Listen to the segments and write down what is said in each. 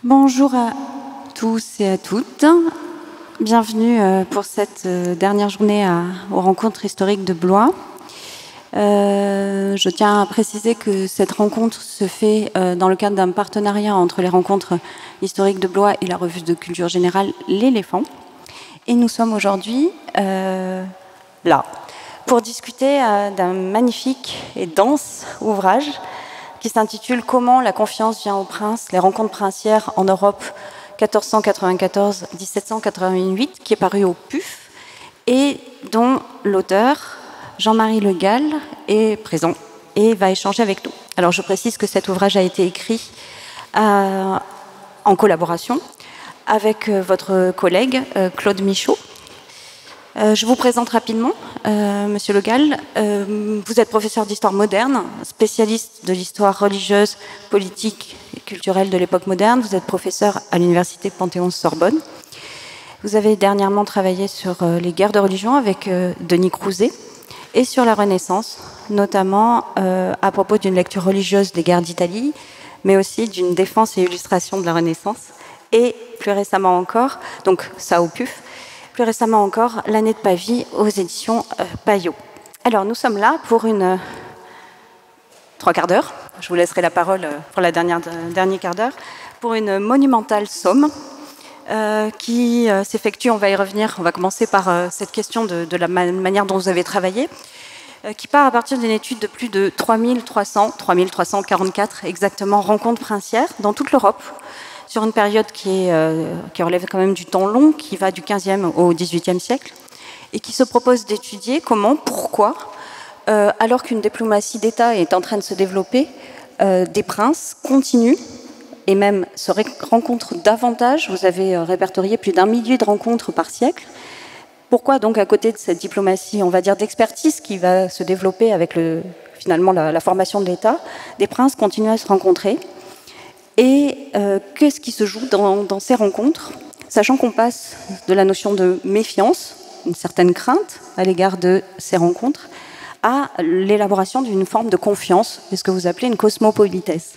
Bonjour à tous et à toutes. Bienvenue pour cette dernière journée aux rencontres historiques de Blois. Je tiens à préciser que cette rencontre se fait dans le cadre d'un partenariat entre les rencontres historiques de Blois et la revue de culture générale L'Éléphant. Et nous sommes aujourd'hui là pour discuter d'un magnifique et dense ouvrage qui s'intitule « Comment la confiance vient aux princes, les rencontres princières en Europe 1494-1788 », qui est paru au PUF, et dont l'auteur, Jean-Marie Le Gall, est présent et va échanger avec nous. Alors je précise que cet ouvrage a été écrit en collaboration avec votre collègue Claude Michaud. Je vous présente rapidement, Monsieur Le Gall. Vous êtes professeur d'histoire moderne, spécialiste de l'histoire religieuse, politique et culturelle de l'époque moderne. Vous êtes professeur à l'université Panthéon-Sorbonne. Vous avez dernièrement travaillé sur les guerres de religion avec Denis Crouzet et sur la Renaissance, notamment à propos d'une lecture religieuse des guerres d'Italie, mais aussi d'une défense et illustration de la Renaissance. Et plus récemment encore, donc ça au PUF, plus récemment encore, l'année de Pavie aux éditions Payot. Alors, nous sommes là pour une 3 quarts d'heure. Je vous laisserai la parole pour la dernier quart d'heure, pour une monumentale somme qui s'effectue, on va y revenir, on va commencer par cette question de la manière dont vous avez travaillé, qui part à partir d'une étude de plus de 3344 exactement rencontres princières dans toute l'Europe, sur une période qui relève quand même du temps long, qui va du XVe au XVIIIe siècle, et qui se propose d'étudier comment, pourquoi, alors qu'une diplomatie d'État est en train de se développer, des princes continuent et même se rencontrent davantage. Vous avez répertorié plus d'1 millier de rencontres par siècle. Pourquoi donc, à côté de cette diplomatie, on va dire, d'expertise qui va se développer avec finalement la formation de l'État, des princes continuent à se rencontrer? Et qu'est-ce qui se joue dans ces rencontres, sachant qu'on passe de la notion de méfiance, une certaine crainte à l'égard de ces rencontres, à l'élaboration d'une forme de confiance, et ce que vous appelez une cosmopolitesse.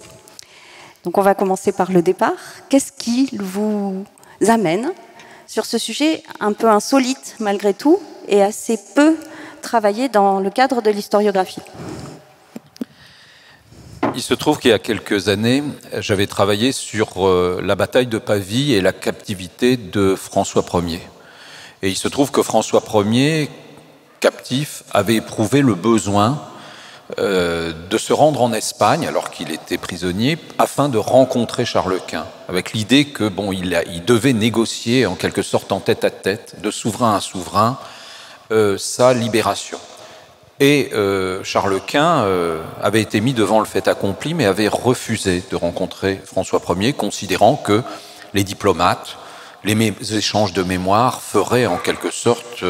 Donc on va commencer par le départ. Qu'est-ce qui vous amène sur ce sujet un peu insolite malgré tout, et assez peu travaillé dans le cadre de l'historiographie ? Il se trouve qu'il y a quelques années, j'avais travaillé sur la bataille de Pavie et la captivité de François Ier. Et il se trouve que François Ier, captif, avait éprouvé le besoin de se rendre en Espagne, alors qu'il était prisonnier, afin de rencontrer Charles Quint, avec l'idée que il devait négocier en quelque sorte en tête-à-tête, de souverain à souverain, sa libération. Et Charles Quint avait été mis devant le fait accompli, mais avait refusé de rencontrer François Ier, considérant que les diplomates, les échanges de mémoire feraient en quelque sorte,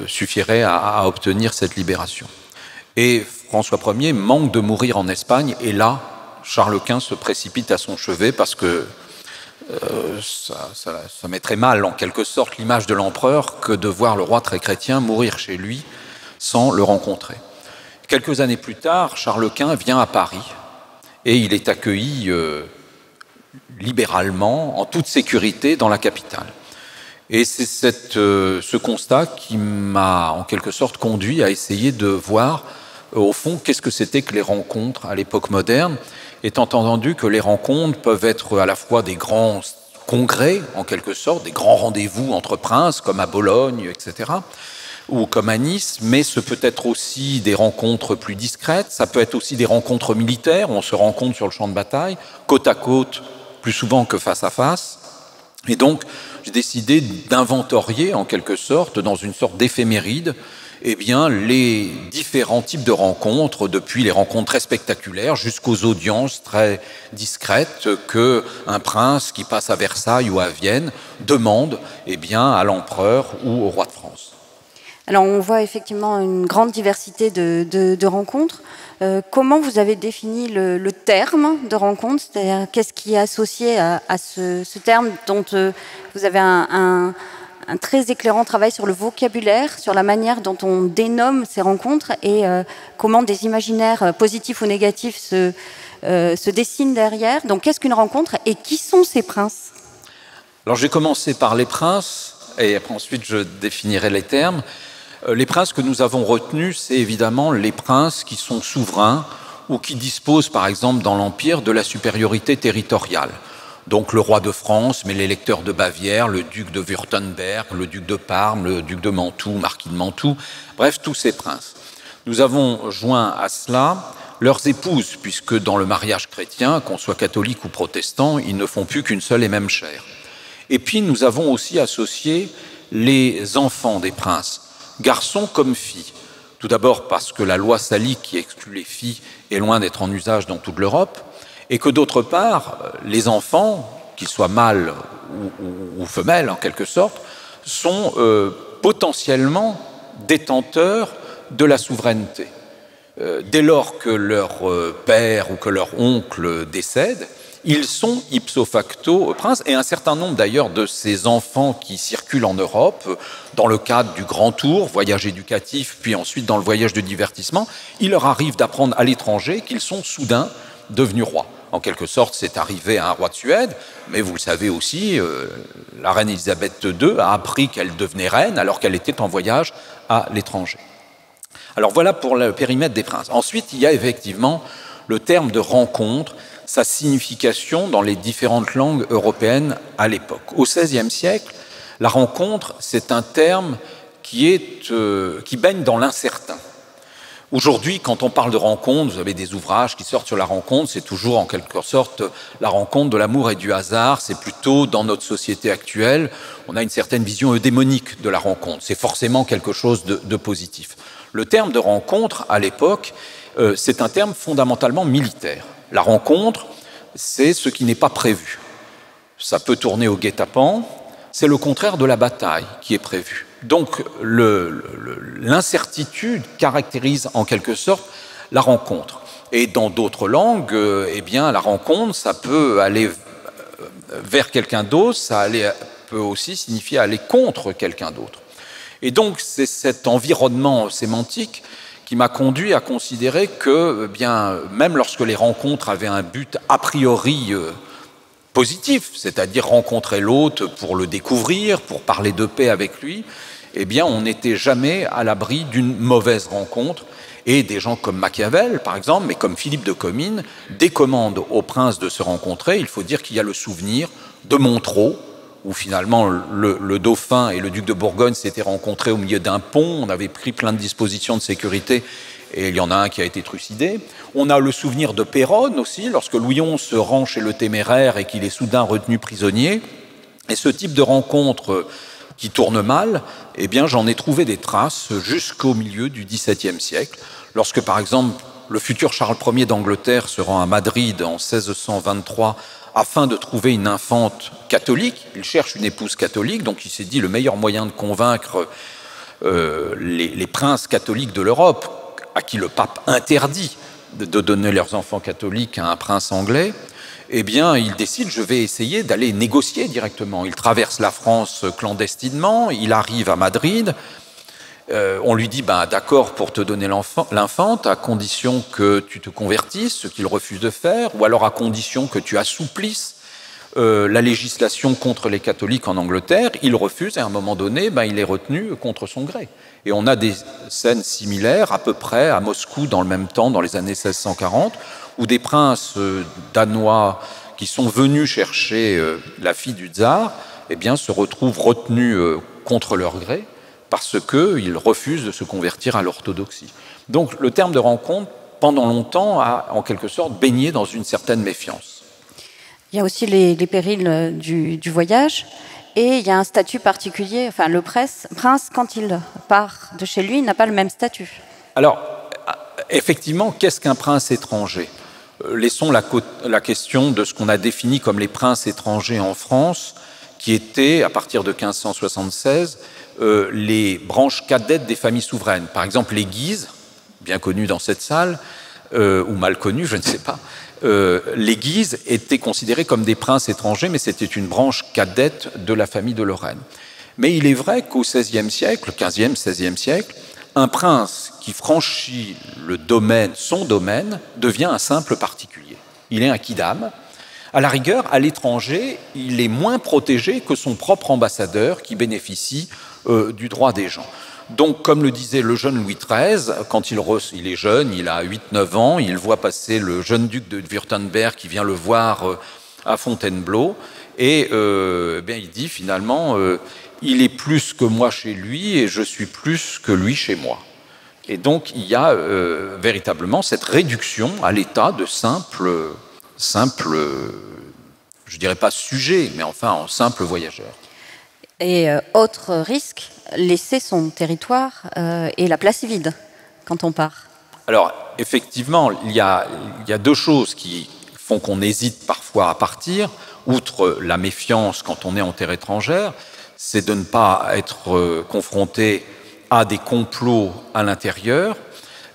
suffiraient à obtenir cette libération. Et François Ier manque de mourir en Espagne, et là, Charles Quint se précipite à son chevet parce que ça mettrait mal en quelque sorte l'image de l'empereur que de voir le roi très chrétien mourir chez lui sans le rencontrer. Quelques années plus tard, Charles Quint vient à Paris et il est accueilli libéralement, en toute sécurité, dans la capitale. Et c'est ce constat qui m'a en quelque sorte conduit à essayer de voir, au fond, qu'est-ce que c'était que les rencontres à l'époque moderne, étant entendu que les rencontres peuvent être à la fois des grands congrès, en quelque sorte, des grands rendez-vous entre princes, comme à Bologne, etc., ou comme à Nice, mais ce peut être aussi des rencontres plus discrètes, ça peut être aussi des rencontres militaires, où on se rencontre sur le champ de bataille, côte à côte, plus souvent que face à face. Et donc, j'ai décidé d'inventorier, en quelque sorte, dans une sorte d'éphéméride, eh bien, les différents types de rencontres, depuis les rencontres très spectaculaires jusqu'aux audiences très discrètes qu'un prince qui passe à Versailles ou à Vienne demande, eh bien, à l'empereur ou au roi de France. Alors, on voit effectivement une grande diversité de rencontres. Comment vous avez défini le terme de rencontre? C'est-à-dire, qu'est-ce qui est associé à ce terme dont vous avez un très éclairant travail sur le vocabulaire, sur la manière dont on dénomme ces rencontres et comment des imaginaires positifs ou négatifs se dessine derrière. Donc qu'est-ce qu'une rencontre et qui sont ces princes? Alors je vais commencer par les princes et après, ensuite je définirai les termes. Les princes que nous avons retenus, c'est évidemment les princes qui sont souverains ou qui disposent, par exemple, dans l'Empire, de la supériorité territoriale. Donc le roi de France, mais l'électeur de Bavière, le duc de Wurtemberg, le duc de Parme, le duc de Mantoue, marquis de Mantoue, bref, tous ces princes. Nous avons joint à cela leurs épouses, puisque dans le mariage chrétien, qu'on soit catholique ou protestant, ils ne font plus qu'une seule et même chair. Et puis nous avons aussi associé les enfants des princes, garçons comme filles. Tout d'abord parce que la loi salique qui exclut les filles est loin d'être en usage dans toute l'Europe, et que d'autre part, les enfants, qu'ils soient mâles ou femelles en quelque sorte, sont potentiellement détenteurs de la souveraineté. Dès lors que leur père ou que leur oncle décède, ils sont ipso facto princes, et un certain nombre d'ailleurs de ces enfants qui circulent en Europe, dans le cadre du Grand Tour, voyage éducatif, puis ensuite dans le voyage de divertissement, il leur arrive d'apprendre à l'étranger qu'ils sont soudain devenus rois. En quelque sorte, c'est arrivé à un roi de Suède, mais vous le savez aussi, la reine Élisabeth II a appris qu'elle devenait reine alors qu'elle était en voyage à l'étranger. Alors voilà pour le périmètre des princes. Ensuite, il y a effectivement le terme de rencontre, sa signification dans les différentes langues européennes à l'époque. Au XVIe siècle, la rencontre, c'est un terme qui baigne dans l'incertain. Aujourd'hui, quand on parle de rencontre, vous avez des ouvrages qui sortent sur la rencontre, c'est toujours en quelque sorte la rencontre de l'amour et du hasard, c'est plutôt dans notre société actuelle, on a une certaine vision eudémonique de la rencontre, c'est forcément quelque chose de positif. Le terme de rencontre, à l'époque, c'est un terme fondamentalement militaire. La rencontre, c'est ce qui n'est pas prévu. Ça peut tourner au guet-apens, c'est le contraire de la bataille qui est prévue. Donc l'incertitude caractérise en quelque sorte la rencontre. Et dans d'autres langues, eh bien, la rencontre, ça peut aller vers quelqu'un d'autre, ça peut aussi signifier aller contre quelqu'un d'autre. Et donc c'est cet environnement sémantique qui m'a conduit à considérer que, bien, même lorsque les rencontres avaient un but a priori positif, c'est-à-dire rencontrer l'autre pour le découvrir, pour parler de paix avec lui, eh bien, on n'était jamais à l'abri d'une mauvaise rencontre. Et des gens comme Machiavel, par exemple, mais comme Philippe de Comines, décommandent aux princes de se rencontrer. Il faut dire qu'il y a le souvenir de Montereau, où finalement le dauphin et le duc de Bourgogne s'étaient rencontrés au milieu d'un pont, on avait pris plein de dispositions de sécurité, et il y en a un qui a été trucidé. On a le souvenir de Péronne aussi, lorsque Louis XI se rend chez le Téméraire et qu'il est soudain retenu prisonnier. Et ce type de rencontre qui tourne mal, eh bien j'en ai trouvé des traces jusqu'au milieu du XVIIe siècle, lorsque par exemple le futur Charles Ier d'Angleterre se rend à Madrid en 1623 afin de trouver une infante catholique. Il cherche une épouse catholique, donc il s'est dit le meilleur moyen de convaincre les princes catholiques de l'Europe, à qui le pape interdit de donner leurs enfants catholiques à un prince anglais, eh bien, il décide, je vais essayer d'aller négocier directement. Il traverse la France clandestinement, il arrive à Madrid, on lui dit, ben, d'accord pour te donner l'infante, à condition que tu te convertisses, ce qu'il refuse de faire, ou alors à condition que tu assouplisses la législation contre les catholiques en Angleterre. Il refuse, et à un moment donné, ben, il est retenu contre son gré. Et on a des scènes similaires, à peu près, à Moscou, dans le même temps, dans les années 1640, où des princes danois qui sont venus chercher la fille du tsar, eh bien, se retrouvent retenus contre leur gré, parce qu'ils refusent de se convertir à l'orthodoxie. Donc le terme de rencontre, pendant longtemps, a en quelque sorte baigné dans une certaine méfiance. Il y a aussi les périls du voyage, et il y a un statut particulier. Enfin, le prince, quand il part de chez lui, n'a pas le même statut. Alors, effectivement, qu'est-ce qu'un prince étranger ? Laissons la question de ce qu'on a défini comme les princes étrangers en France, qui étaient, à partir de 1576, les branches cadettes des familles souveraines. Par exemple, les Guises, bien connus dans cette salle, ou mal connus, je ne sais pas, les Guises étaient considérés comme des princes étrangers, mais c'était une branche cadette de la famille de Lorraine. Mais il est vrai qu'au XVIe siècle, XVe, XVIe siècle, un prince qui franchit son domaine, devient un simple particulier. il est un quidam. À la rigueur, à l'étranger, il est moins protégé que son propre ambassadeur qui bénéficie du droit des gens. Donc, comme le disait le jeune Louis XIII, quand il est jeune, il a 8-9 ans, il voit passer le jeune duc de Wurtemberg qui vient le voir à Fontainebleau, et bien, il dit finalement, il est plus que moi chez lui et je suis plus que lui chez moi. Et donc, il y a véritablement cette réduction à l'état de simple, je dirais pas sujet, mais enfin en simple voyageur. Et autre risque, laisser son territoire et la place est vide quand on part. Alors, effectivement, il y a deux choses qui font qu'on hésite parfois à partir, outre la méfiance quand on est en terre étrangère, c'est de ne pas être confronté à des complots à l'intérieur,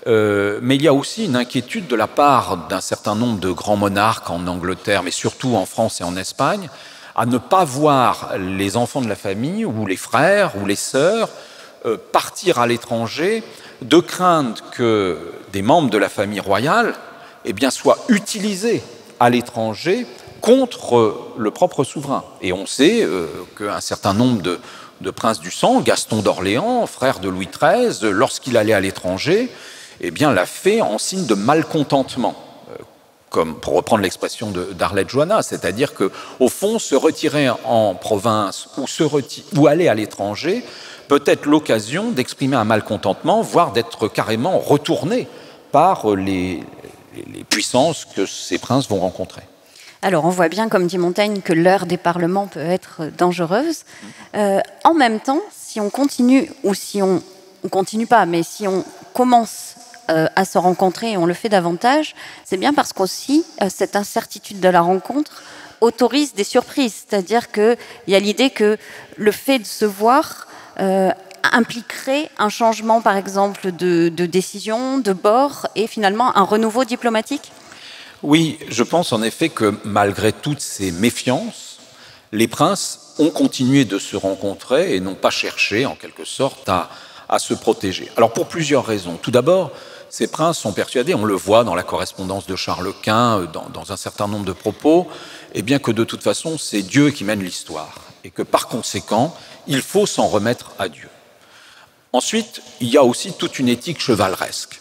mais il y a aussi une inquiétude de la part d'un certain nombre de grands monarques en Angleterre, mais surtout en France et en Espagne, à ne pas voir les enfants de la famille, ou les frères, ou les sœurs, partir à l'étranger, de craindre que des membres de la famille royale soient utilisés à l'étranger contre le propre souverain. Et on sait qu'un certain nombre de princes du sang, Gaston d'Orléans, frère de Louis XIII, lorsqu'il allait à l'étranger, l'a fait en signe de malcontentement, comme pour reprendre l'expression d'Arlette Joanna, c'est-à-dire qu'au fond, se retirer en province ou aller à l'étranger peut être l'occasion d'exprimer un malcontentement, voire d'être carrément retourné par les puissances que ces princes vont rencontrer. Alors, on voit bien, comme dit Montaigne, que l'heure des parlements peut être dangereuse. En même temps, si on continue, ou si on ne continue pas, mais si on commence à se rencontrer et on le fait davantage, c'est bien parce qu'aussi, cette incertitude de la rencontre autorise des surprises. C'est-à-dire qu'il y a l'idée que le fait de se voir impliquerait un changement, par exemple, de décision, de bord, et finalement un renouveau diplomatique. Oui, je pense en effet que malgré toutes ces méfiances, les princes ont continué de se rencontrer et n'ont pas cherché, en quelque sorte, à se protéger. Alors pour plusieurs raisons. Tout d'abord, ces princes sont persuadés, on le voit dans la correspondance de Charles Quint, dans un certain nombre de propos, que de toute façon, c'est Dieu qui mène l'histoire et que par conséquent, il faut s'en remettre à Dieu. Ensuite, il y a aussi toute une éthique chevaleresque.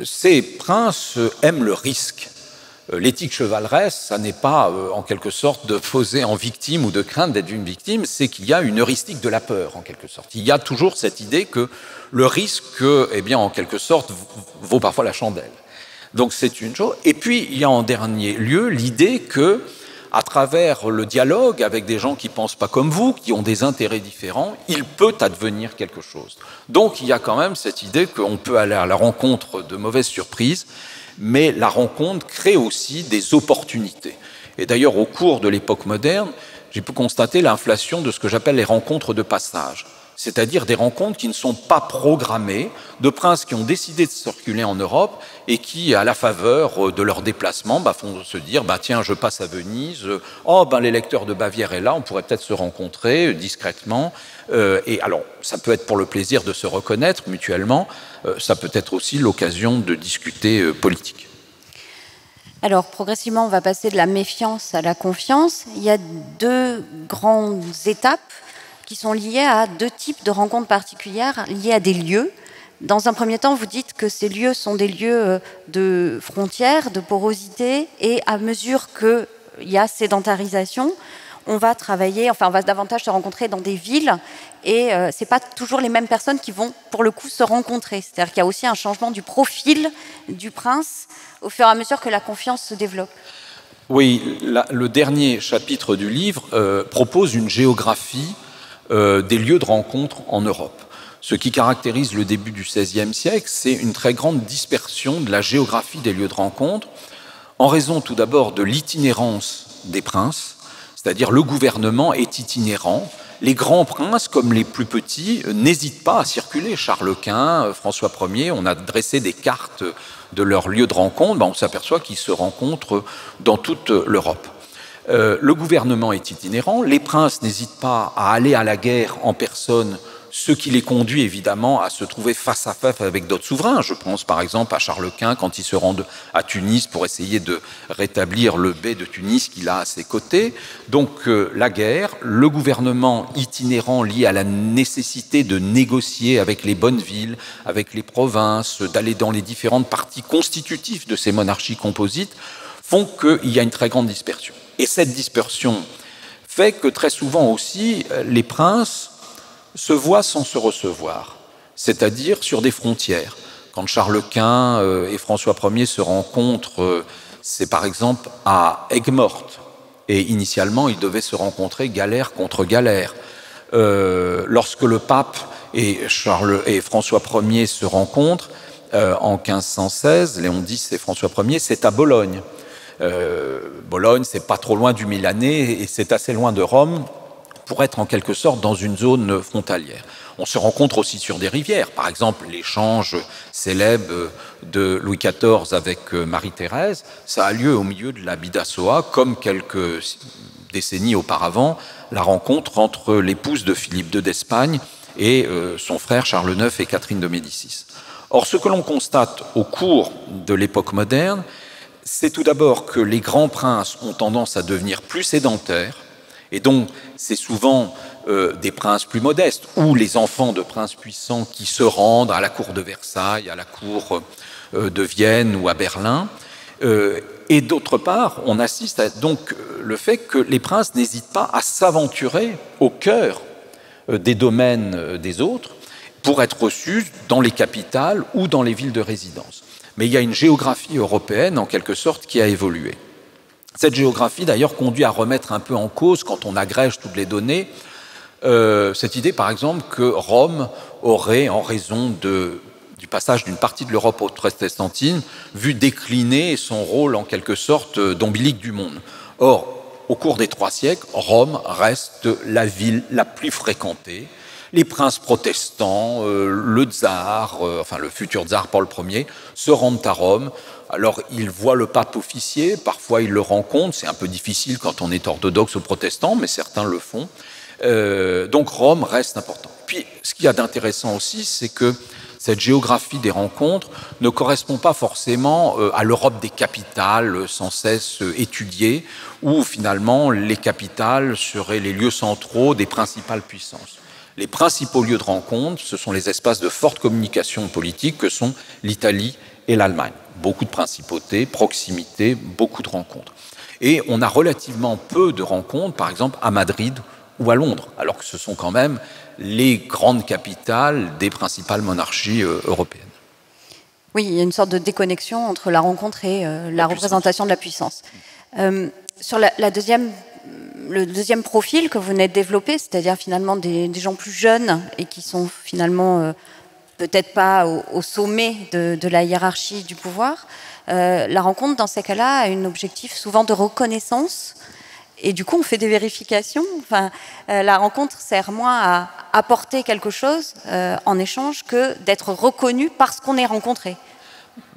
Ces princes aiment le risque. L'éthique chevaleresque, ça n'est pas en quelque sorte de poser en victime ou de craindre d'être une victime, c'est qu'il y a une heuristique de la peur en quelque sorte. Il y a toujours cette idée que le risque, en quelque sorte, vaut parfois la chandelle. Donc c'est une chose. Et puis il y a en dernier lieu l'idée que, à travers le dialogue avec des gens qui ne pensent pas comme vous, qui ont des intérêts différents, il peut advenir quelque chose. Donc il y a quand même cette idée qu'on peut aller à la rencontre de mauvaises surprises, mais la rencontre crée aussi des opportunités. Et d'ailleurs, au cours de l'époque moderne, j'ai pu constater l'inflation de ce que j'appelle les rencontres de passage, c'est-à-dire des rencontres qui ne sont pas programmées, de princes qui ont décidé de circuler en Europe et qui, à la faveur de leur déplacement, font se dire tiens, je passe à Venise, l'électeur de Bavière est là, on pourrait peut-être se rencontrer discrètement. Et alors, ça peut être pour le plaisir de se reconnaître mutuellement, ça peut être aussi l'occasion de discuter politique. Alors, progressivement, on va passer de la méfiance à la confiance. Il y a deux grandes étapes qui sont liées à deux types de rencontres particulières, liées à des lieux. Dans un premier temps, vous dites que ces lieux sont des lieux de frontières, de porosité, et à mesure qu'il y a sédentarisation, on va travailler, on va davantage se rencontrer dans des villes, et ce n'est pas toujours les mêmes personnes qui vont, pour le coup, se rencontrer. C'est-à-dire qu'il y a aussi un changement du profil du prince au fur et à mesure que la confiance se développe. Oui, le dernier chapitre du livre propose une géographie des lieux de rencontre en Europe. Ce qui caractérise le début du XVIe siècle, c'est une très grande dispersion de la géographie des lieux de rencontre, en raison tout d'abord de l'itinérance des princes, c'est-à-dire le gouvernement est itinérant. Les grands princes, comme les plus petits, n'hésitent pas à circuler. Charles Quint, François Ier, on a dressé des cartes de leurs lieux de rencontre, on s'aperçoit qu'ils se rencontrent dans toute l'Europe. Le gouvernement est itinérant, les princes n'hésitent pas à aller à la guerre en personne ce qui les conduit évidemment à se trouver face à face avec d'autres souverains. Je pense par exemple à Charles Quint quand il se rend à Tunis pour essayer de rétablir le bey de Tunis qu'il a à ses côtés. Donc la guerre, le gouvernement itinérant lié à la nécessité de négocier avec les bonnes villes, avec les provinces, d'aller dans les différentes parties constitutives de ces monarchies composites, font qu'il y a une très grande dispersion. Et cette dispersion fait que très souvent aussi, les princes se voient sans se recevoir, c'est-à-dire sur des frontières. Quand Charles Quint et François Ier se rencontrent, c'est par exemple à Aigues-Mortes, et initialement ils devaient se rencontrer galère contre galère. Lorsque le pape et François Ier se rencontrent en 1516, Léon X et François Ier, c'est à Bologne. Bologne, c'est pas trop loin du Milanais et c'est assez loin de Rome pour être en quelque sorte dans une zone frontalière. On se rencontre aussi sur des rivières. Par exemple, l'échange célèbre de Louis XIV avec Marie-Thérèse, ça a lieu au milieu de la Bidassoa, comme quelques décennies auparavant, la rencontre entre l'épouse de Philippe II d'Espagne et son frère Charles IX et Catherine de Médicis. Or, ce que l'on constate au cours de l'époque moderne, c'est tout d'abord que les grands princes ont tendance à devenir plus sédentaires, et donc c'est souvent des princes plus modestes, ou les enfants de princes puissants qui se rendent à la cour de Versailles, à la cour de Vienne ou à Berlin. Et d'autre part, on assiste à donc le fait que les princes n'hésitent pas à s'aventurer au cœur des domaines des autres pour être reçus dans les capitales ou dans les villes de résidence. Mais il y a une géographie européenne, en quelque sorte, qui a évolué. Cette géographie, d'ailleurs, conduit à remettre un peu en cause, quand on agrège toutes les données, cette idée, par exemple, que Rome aurait, en raison du passage d'une partie de l'Europe au protestantine, vu décliner son rôle, en quelque sorte, d'ombilique du monde. Or, au cours des 3 siècles, Rome reste la ville la plus fréquentée. Les princes protestants, le tsar, enfin le futur tsar Paul Ier, se rendent à Rome. Alors, ils voient le pape officier, parfois ils le rencontrent, c'est un peu difficile quand on est orthodoxe ou protestant, mais certains le font. Donc Rome reste important. Puis, ce qu'il y a d'intéressant aussi, c'est que cette géographie des rencontres ne correspond pas forcément à l'Europe des capitales sans cesse étudiée, où finalement les capitales seraient les lieux centraux des principales puissances. Les principaux lieux de rencontre, ce sont les espaces de forte communication politique que sont l'Italie et l'Allemagne. Beaucoup de principautés, proximité, beaucoup de rencontres. Et on a relativement peu de rencontres, par exemple, à Madrid ou à Londres, alors que ce sont quand même les grandes capitales des principales monarchies européennes. Oui, il y a une sorte de déconnexion entre la rencontre et la représentation de la puissance. Sur le deuxième profil que vous venez de développer, c'est-à-dire finalement des gens plus jeunes et qui sont finalement peut-être pas au sommet de la hiérarchie du pouvoir, la rencontre dans ces cas-là a un objectif souvent de reconnaissance. Et du coup, on fait des vérifications. Enfin, la rencontre sert moins à apporter quelque chose en échange que d'être reconnu parce qu'on est rencontré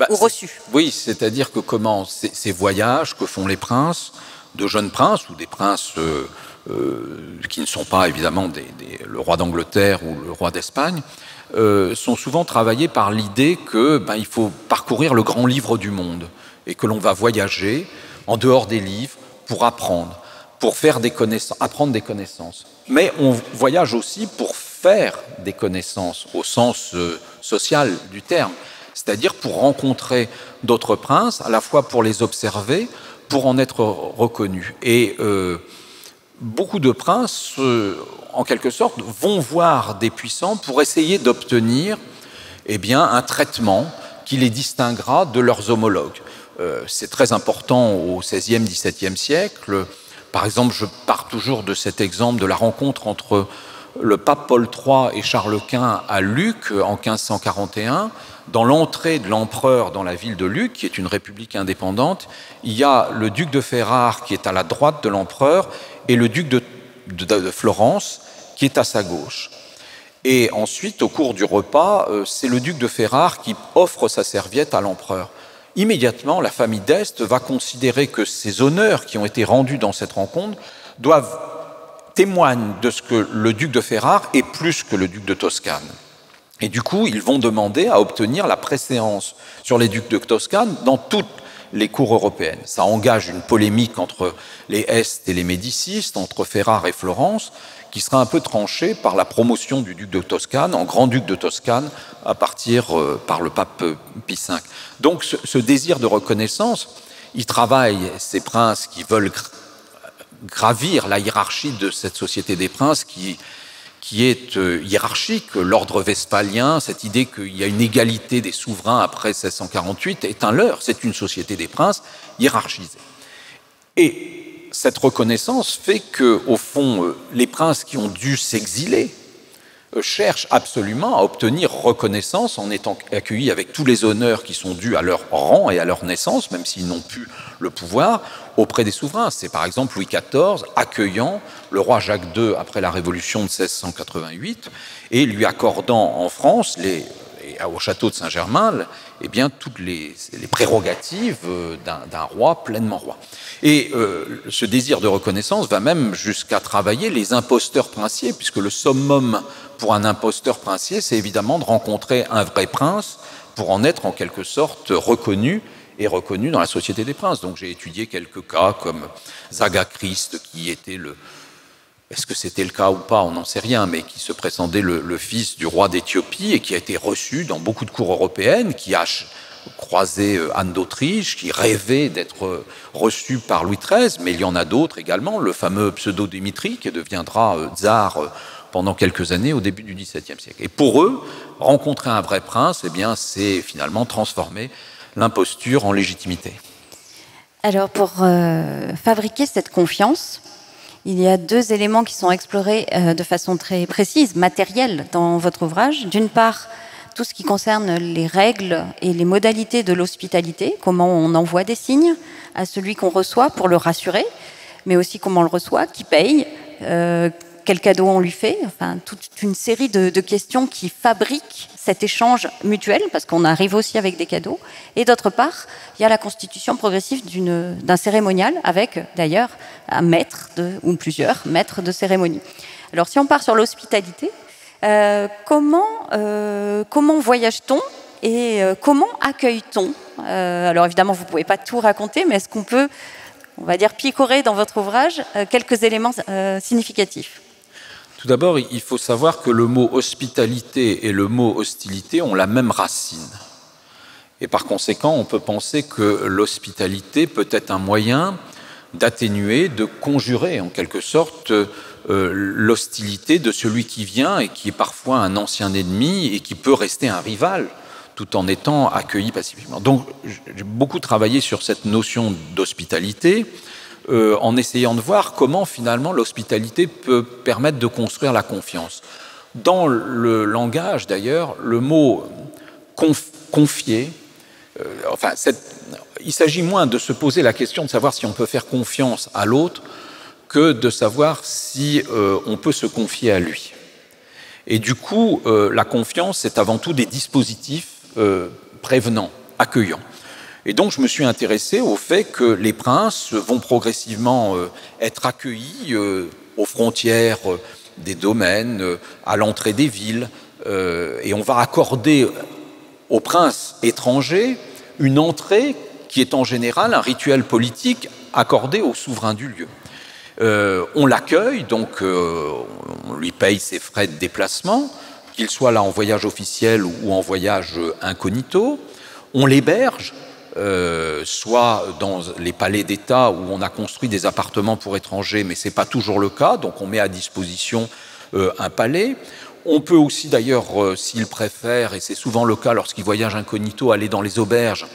ou reçu. Oui, c'est-à-dire que comment ces voyages que font les princes, de jeunes princes ou des princes qui ne sont pas évidemment le roi d'Angleterre ou le roi d'Espagne, sont souvent travaillés par l'idée que il faut parcourir le grand livre du monde et que l'on va voyager en dehors des livres pour apprendre. Pour faire des connaissances, apprendre des connaissances. Mais on voyage aussi pour faire des connaissances au sens social du terme, c'est-à-dire pour rencontrer d'autres princes, à la fois pour les observer, pour en être reconnus. Et beaucoup de princes, en quelque sorte, vont voir des puissants pour essayer d'obtenir un traitement qui les distinguera de leurs homologues. C'est très important au XVIe, XVIIe siècle. Par exemple, je pars toujours de cet exemple de la rencontre entre le pape Paul III et Charles Quint à Lucques en 1541. Dans l'entrée de l'empereur dans la ville de Lucques, qui est une république indépendante, il y a le duc de Ferrare qui est à la droite de l'empereur et le duc de Florence qui est à sa gauche. Et ensuite, au cours du repas, c'est le duc de Ferrare qui offre sa serviette à l'empereur. Immédiatement, la famille d'Este va considérer que ces honneurs qui ont été rendus dans cette rencontre doivent témoignent de ce que le duc de Ferrare est plus que le duc de Toscane. Et du coup, ils vont demander à obtenir la préséance sur les ducs de Toscane dans toutes les cours européennes. Ça engage une polémique entre les Est et les Médicis, entre Ferrare et Florence, qui sera un peu tranchée par la promotion du duc de Toscane en grand-duc de Toscane à partir par le pape Pie V. Donc ce désir de reconnaissance, il travaille ces princes qui veulent gravir la hiérarchie de cette société des princes qui est hiérarchique. L'ordre vespalien, cette idée qu'il y a une égalité des souverains après 1648 est un leurre. C'est une société des princes hiérarchisée. Et cette reconnaissance fait que, au fond, les princes qui ont dû s'exiler cherchent absolument à obtenir reconnaissance en étant accueillis avec tous les honneurs qui sont dus à leur rang et à leur naissance, même s'ils n'ont plus le pouvoir, auprès des souverains. C'est par exemple Louis XIV accueillant le roi Jacques II après la Révolution de 1688 et lui accordant en France, au château de Saint-Germain, eh bien, toutes les prérogatives d'un roi pleinement roi. Et ce désir de reconnaissance va même jusqu'à travailler les imposteurs princiers, puisque le summum pour un imposteur princier, c'est évidemment de rencontrer un vrai prince pour en être en quelque sorte reconnu dans la société des princes. Donc j'ai étudié quelques cas comme Zagachrist, qui était est-ce que c'était le cas ou pas, on n'en sait rien, mais qui se prétendait le fils du roi d'Éthiopie et qui a été reçu dans beaucoup de cours européennes, qui a croisé Anne d'Autriche, qui rêvait d'être reçu par Louis XIII, mais il y en a d'autres également, le fameux pseudo-Dimitri, qui deviendra tsar pendant quelques années au début du XVIIe siècle. Et pour eux, rencontrer un vrai prince, eh bien, c'est finalement transformer l'imposture en légitimité. Alors, pour fabriquer cette confiance, il y a deux éléments qui sont explorés de façon très précise, matérielle, dans votre ouvrage. D'une part, tout ce qui concerne les règles et les modalités de l'hospitalité, comment on envoie des signes à celui qu'on reçoit pour le rassurer, mais aussi comment on le reçoit, qui paye, quel cadeau on lui fait, enfin toute une série de questions qui fabriquent cet échange mutuel, parce qu'on arrive aussi avec des cadeaux. Et d'autre part, il y a la constitution progressive d'un cérémonial, avec d'ailleurs un maître ou plusieurs maîtres de cérémonie. Alors si on part sur l'hospitalité, comment voyage-t-on et comment accueille-t-on alors évidemment, vous ne pouvez pas tout raconter, mais est-ce qu'on peut, on va dire, picorer dans votre ouvrage quelques éléments significatifs? Tout d'abord, il faut savoir que le mot hospitalité et le mot hostilité ont la même racine. Et par conséquent, on peut penser que l'hospitalité peut être un moyen d'atténuer, de conjurer en quelque sorte l'hostilité de celui qui vient et qui est parfois un ancien ennemi et qui peut rester un rival tout en étant accueilli pacifiquement. Donc j'ai beaucoup travaillé sur cette notion d'hospitalité en essayant de voir comment finalement l'hospitalité peut permettre de construire la confiance. Dans le langage d'ailleurs, le mot confier, il s'agit moins de se poser la question de savoir si on peut faire confiance à l'autre que de savoir si on peut se confier à lui. Et du coup, la confiance, c'est avant tout des dispositifs prévenants, accueillants. Et donc, je me suis intéressé au fait que les princes vont progressivement être accueillis aux frontières des domaines, à l'entrée des villes, et on va accorder aux princes étrangers une entrée qui est en général un rituel politique accordé au souverain du lieu. On l'accueille, donc on lui paye ses frais de déplacement, qu'il soit là en voyage officiel ou en voyage incognito. On l'héberge, soit dans les palais d'État où on a construit des appartements pour étrangers, mais ce n'est pas toujours le cas, donc on met à disposition un palais. On peut aussi d'ailleurs, s'il préfère, et c'est souvent le cas lorsqu'ils voyagent incognito, aller dans les auberges,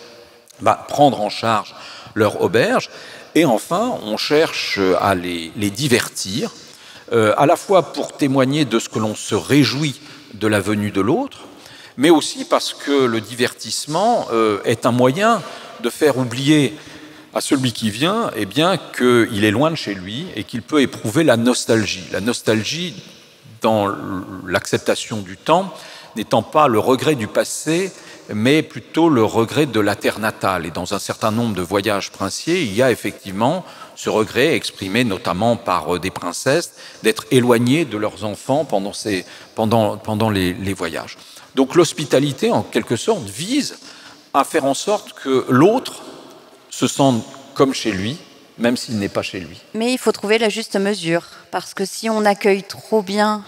prendre en charge leur auberge. Et enfin, on cherche à les divertir, à la fois pour témoigner de ce que l'on se réjouit de la venue de l'autre, mais aussi parce que le divertissement est un moyen de faire oublier à celui qui vient eh bien, qu'il est loin de chez lui et qu'il peut éprouver la nostalgie. La nostalgie, dans l'acceptation du temps, n'étant pas le regret du passé, mais plutôt le regret de la terre natale. Et dans un certain nombre de voyages princiers, il y a effectivement ce regret exprimé notamment par des princesses d'être éloignées de leurs enfants pendant les voyages. Donc l'hospitalité, en quelque sorte, vise à faire en sorte que l'autre se sente comme chez lui, même s'il n'est pas chez lui. Mais il faut trouver la juste mesure, parce que si on accueille trop bien,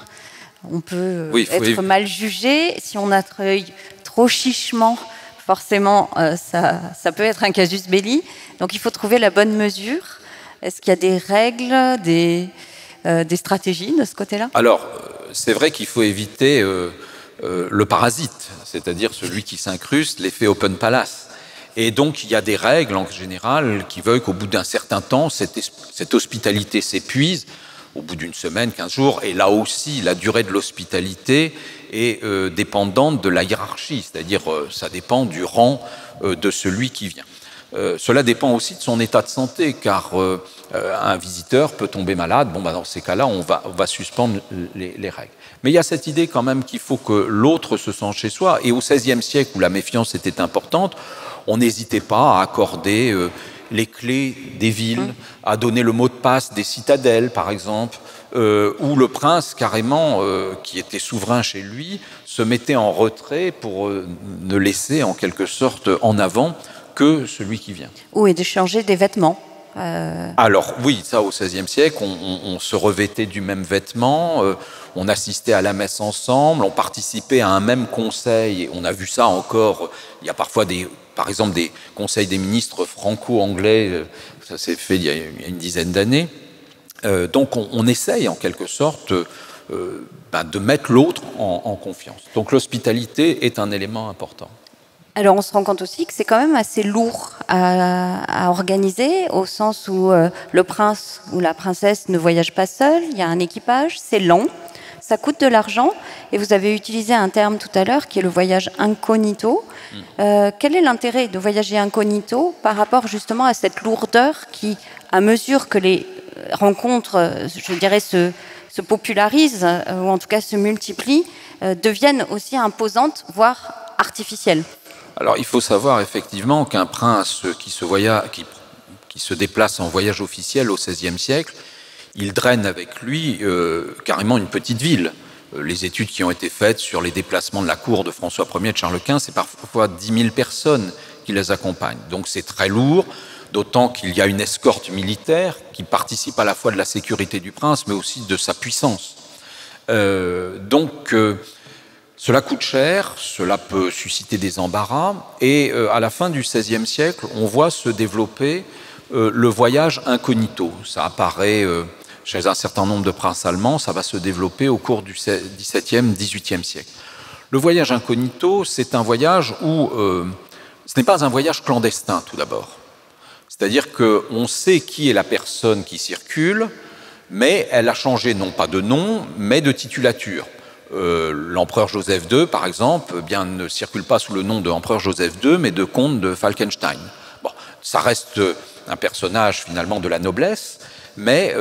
on peut être mal jugé. Si on accueille trop chichement, forcément, ça peut être un casus belli. Donc il faut trouver la bonne mesure. Est-ce qu'il y a des règles, des stratégies de ce côté-là? Alors, c'est vrai qu'il faut éviter le parasite, c'est-à-dire celui qui s'incruste, l'effet open palace. Et donc, il y a des règles, en général, qui veulent qu'au bout d'un certain temps, cette hospitalité s'épuise, au bout d'une semaine, 15 jours, et là aussi, la durée de l'hospitalité est dépendante de la hiérarchie, c'est-à-dire ça dépend du rang de celui qui vient. Cela dépend aussi de son état de santé, car un visiteur peut tomber malade. Bon, dans ces cas-là, on va suspendre les règles. Mais il y a cette idée quand même qu'il faut que l'autre se sente chez soi. Et au XVIe siècle, où la méfiance était importante, on n'hésitait pas à accorder les clés des villes, à donner le mot de passe des citadelles, par exemple, où le prince, carrément, qui était souverain chez lui, se mettait en retrait pour ne laisser, en quelque sorte, en avant que celui qui vient. Ou d'échanger des vêtements. Alors oui, ça au XVIe siècle, on se revêtait du même vêtement, on assistait à la messe ensemble, on participait à un même conseil, et on a vu ça encore, il y a parfois par exemple des conseils des ministres franco-anglais, ça s'est fait il y a une dizaine d'années, donc on essaye en quelque sorte de mettre l'autre en confiance. Donc l'hospitalité est un élément important. Alors on se rend compte aussi que c'est quand même assez lourd à organiser, au sens où le prince ou la princesse ne voyage pas seul, il y a un équipage, c'est long, ça coûte de l'argent, et vous avez utilisé un terme tout à l'heure qui est le voyage incognito. Quel est l'intérêt de voyager incognito par rapport justement à cette lourdeur qui, à mesure que les rencontres, je dirais, se popularisent, ou en tout cas se multiplient, deviennent aussi imposantes, voire artificielles? Alors, il faut savoir effectivement qu'un prince qui se déplace en voyage officiel au XVIe siècle, il draine avec lui carrément une petite ville. Les études qui ont été faites sur les déplacements de la cour de François Ier et de Charles Quint, c'est parfois 10 000 personnes qui les accompagnent. Donc c'est très lourd, d'autant qu'il y a une escorte militaire qui participe à la fois de la sécurité du prince, mais aussi de sa puissance. Cela coûte cher, cela peut susciter des embarras, et à la fin du XVIe siècle, on voit se développer le voyage incognito. Ça apparaît chez un certain nombre de princes allemands, ça va se développer au cours du XVIIe, XVIIIe siècle. Le voyage incognito, c'est un voyage où ce n'est pas un voyage clandestin, tout d'abord. C'est-à-dire qu'on sait qui est la personne qui circule, mais elle a changé non pas de nom, mais de titulature. L'empereur Joseph II, par exemple, ne circule pas sous le nom de l'empereur Joseph II, mais de comte de Falkenstein. Bon, ça reste un personnage finalement de la noblesse, mais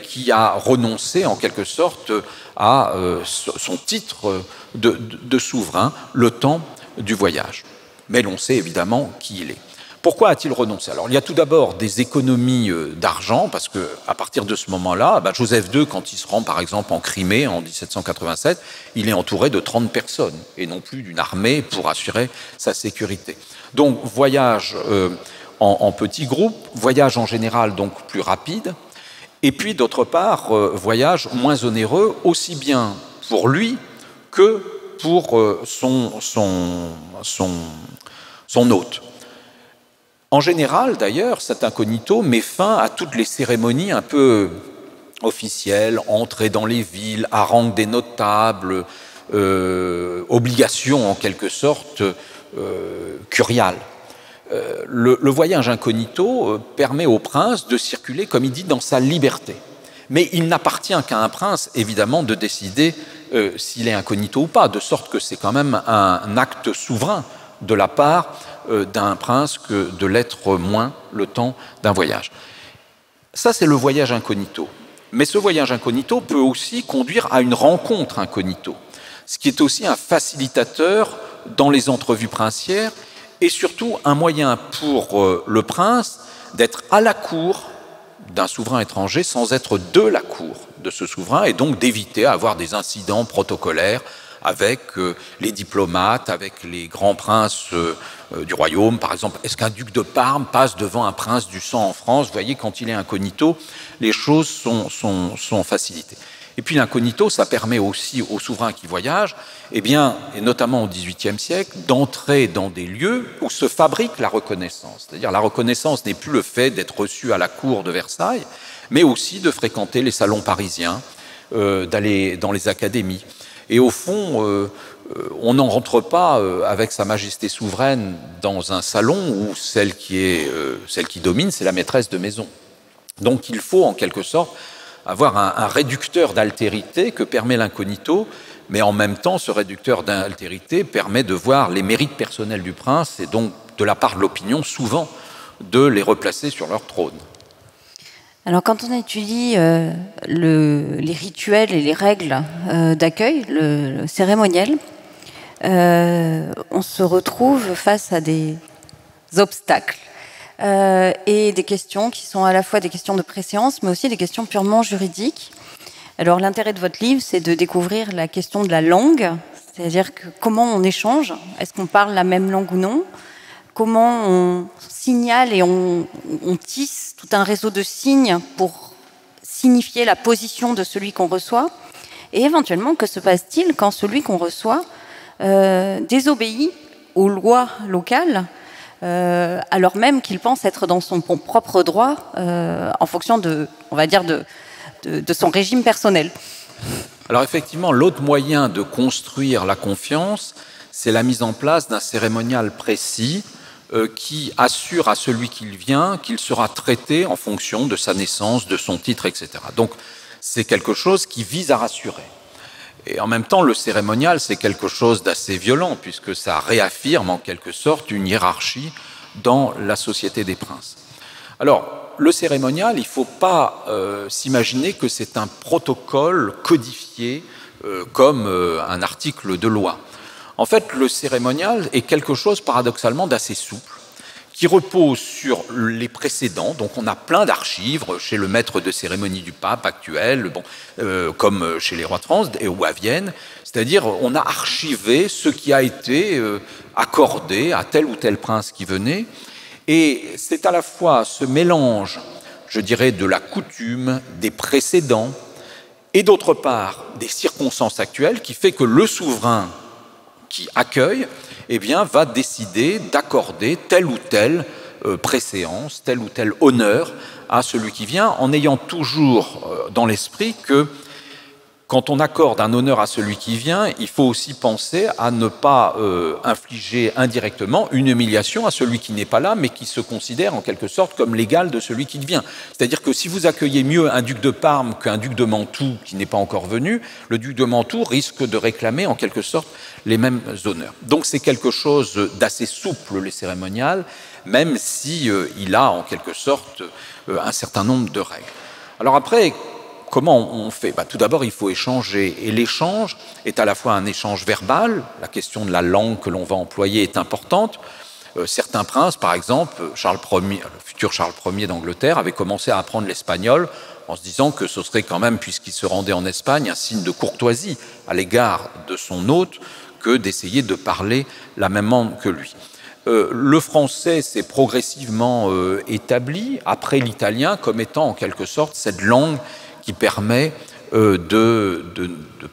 qui a renoncé en quelque sorte à son titre de souverain le temps du voyage. Mais l'on sait évidemment qui il est. Pourquoi a-t-il renoncé? Alors, il y a tout d'abord des économies d'argent, parce qu'à partir de ce moment-là, Joseph II, quand il se rend par exemple en Crimée en 1787, il est entouré de 30 personnes, et non plus d'une armée pour assurer sa sécurité. Donc, voyage en petits groupes, voyage en général donc plus rapide, et puis d'autre part, voyage moins onéreux, aussi bien pour lui que pour son hôte. En général, d'ailleurs, cet incognito met fin à toutes les cérémonies un peu officielles, entrée dans les villes, harangue des notables, obligations en quelque sorte curiales. Le voyage incognito permet au prince de circuler, comme il dit, dans sa liberté. Mais il n'appartient qu'à un prince, évidemment, de décider s'il est incognito ou pas, de sorte que c'est quand même un acte souverain de la part d'un prince que de l'être moins le temps d'un voyage. Ça, c'est le voyage incognito. Mais ce voyage incognito peut aussi conduire à une rencontre incognito, ce qui est aussi un facilitateur dans les entrevues princières, et surtout un moyen pour le prince d'être à la cour d'un souverain étranger sans être de la cour de ce souverain, et donc d'éviter avoir des incidents protocolaires avec les diplomates, avec les grands princes du royaume. Par exemple, est-ce qu'un duc de Parme passe devant un prince du sang en France? Vous voyez, quand il est incognito, les choses sont facilitées. Et puis l'incognito, ça permet aussi aux souverains qui voyagent, eh bien, et notamment au XVIIIe siècle, d'entrer dans des lieux où se fabrique la reconnaissance. C'est-à-dire la reconnaissance n'est plus le fait d'être reçu à la cour de Versailles, mais aussi de fréquenter les salons parisiens, d'aller dans les académies. Et au fond, on n'en rentre pas avec Sa Majesté souveraine dans un salon où celle qui domine, c'est la maîtresse de maison. Donc il faut en quelque sorte avoir un réducteur d'altérité que permet l'incognito, mais en même temps, ce réducteur d'altérité permet de voir les mérites personnels du prince et donc, de la part de l'opinion, souvent, de les replacer sur leur trône. Alors, quand on étudie les rituels et les règles d'accueil, le cérémoniel, on se retrouve face à des obstacles et des questions qui sont à la fois des questions de préséance, mais aussi des questions purement juridiques. Alors, l'intérêt de votre livre, c'est de découvrir la question de la langue, c'est-à-dire que comment on échange, est-ce qu'on parle la même langue ou non, comment on signale et on tisse tout un réseau de signes pour signifier la position de celui qu'on reçoit, et éventuellement, que se passe-t-il quand celui qu'on reçoit désobéit aux lois locales, alors même qu'il pense être dans son propre droit, en fonction de, on va dire, de son régime personnel. Alors effectivement, l'autre moyen de construire la confiance, c'est la mise en place d'un cérémonial précis qui assure à celui qui vient qu'il sera traité en fonction de sa naissance, de son titre, etc. Donc c'est quelque chose qui vise à rassurer. Et en même temps, le cérémonial, c'est quelque chose d'assez violent, puisque ça réaffirme en quelque sorte une hiérarchie dans la société des princes. Alors, le cérémonial, il ne faut pas s'imaginer que c'est un protocole codifié comme un article de loi. En fait, le cérémonial est quelque chose, paradoxalement, d'assez souple, qui repose sur les précédents. Donc on a plein d'archives chez le maître de cérémonie du pape actuel, comme chez les rois de France ou à Vienne. C'est-à-dire on a archivé ce qui a été accordé à tel ou tel prince qui venait. Et c'est à la fois ce mélange, je dirais, de la coutume, des précédents, et d'autre part des circonstances actuelles qui fait que le souverain qui accueille, eh bien, va décider d'accorder telle ou telle préséance, tel ou tel honneur à celui qui vient, en ayant toujours dans l'esprit que quand on accorde un honneur à celui qui vient, il faut aussi penser à ne pas infliger indirectement une humiliation à celui qui n'est pas là, mais qui se considère en quelque sorte comme l'égal de celui qui vient. C'est-à-dire que si vous accueillez mieux un duc de Parme qu'un duc de Mantoue qui n'est pas encore venu, le duc de Mantoue risque de réclamer en quelque sorte les mêmes honneurs. Donc c'est quelque chose d'assez souple, les cérémoniales, même si il a en quelque sorte un certain nombre de règles. Alors après, comment on fait? Tout d'abord, il faut échanger. Et l'échange est à la fois un échange verbal, la question de la langue que l'on va employer est importante. Certains princes, par exemple, Charles Ier, le futur Charles Ier d'Angleterre, avait commencé à apprendre l'espagnol en se disant que ce serait quand même, puisqu'il se rendait en Espagne, un signe de courtoisie à l'égard de son hôte que d'essayer de parler la même langue que lui. Le français s'est progressivement établi, après l'italien, comme étant en quelque sorte cette langue qui permet de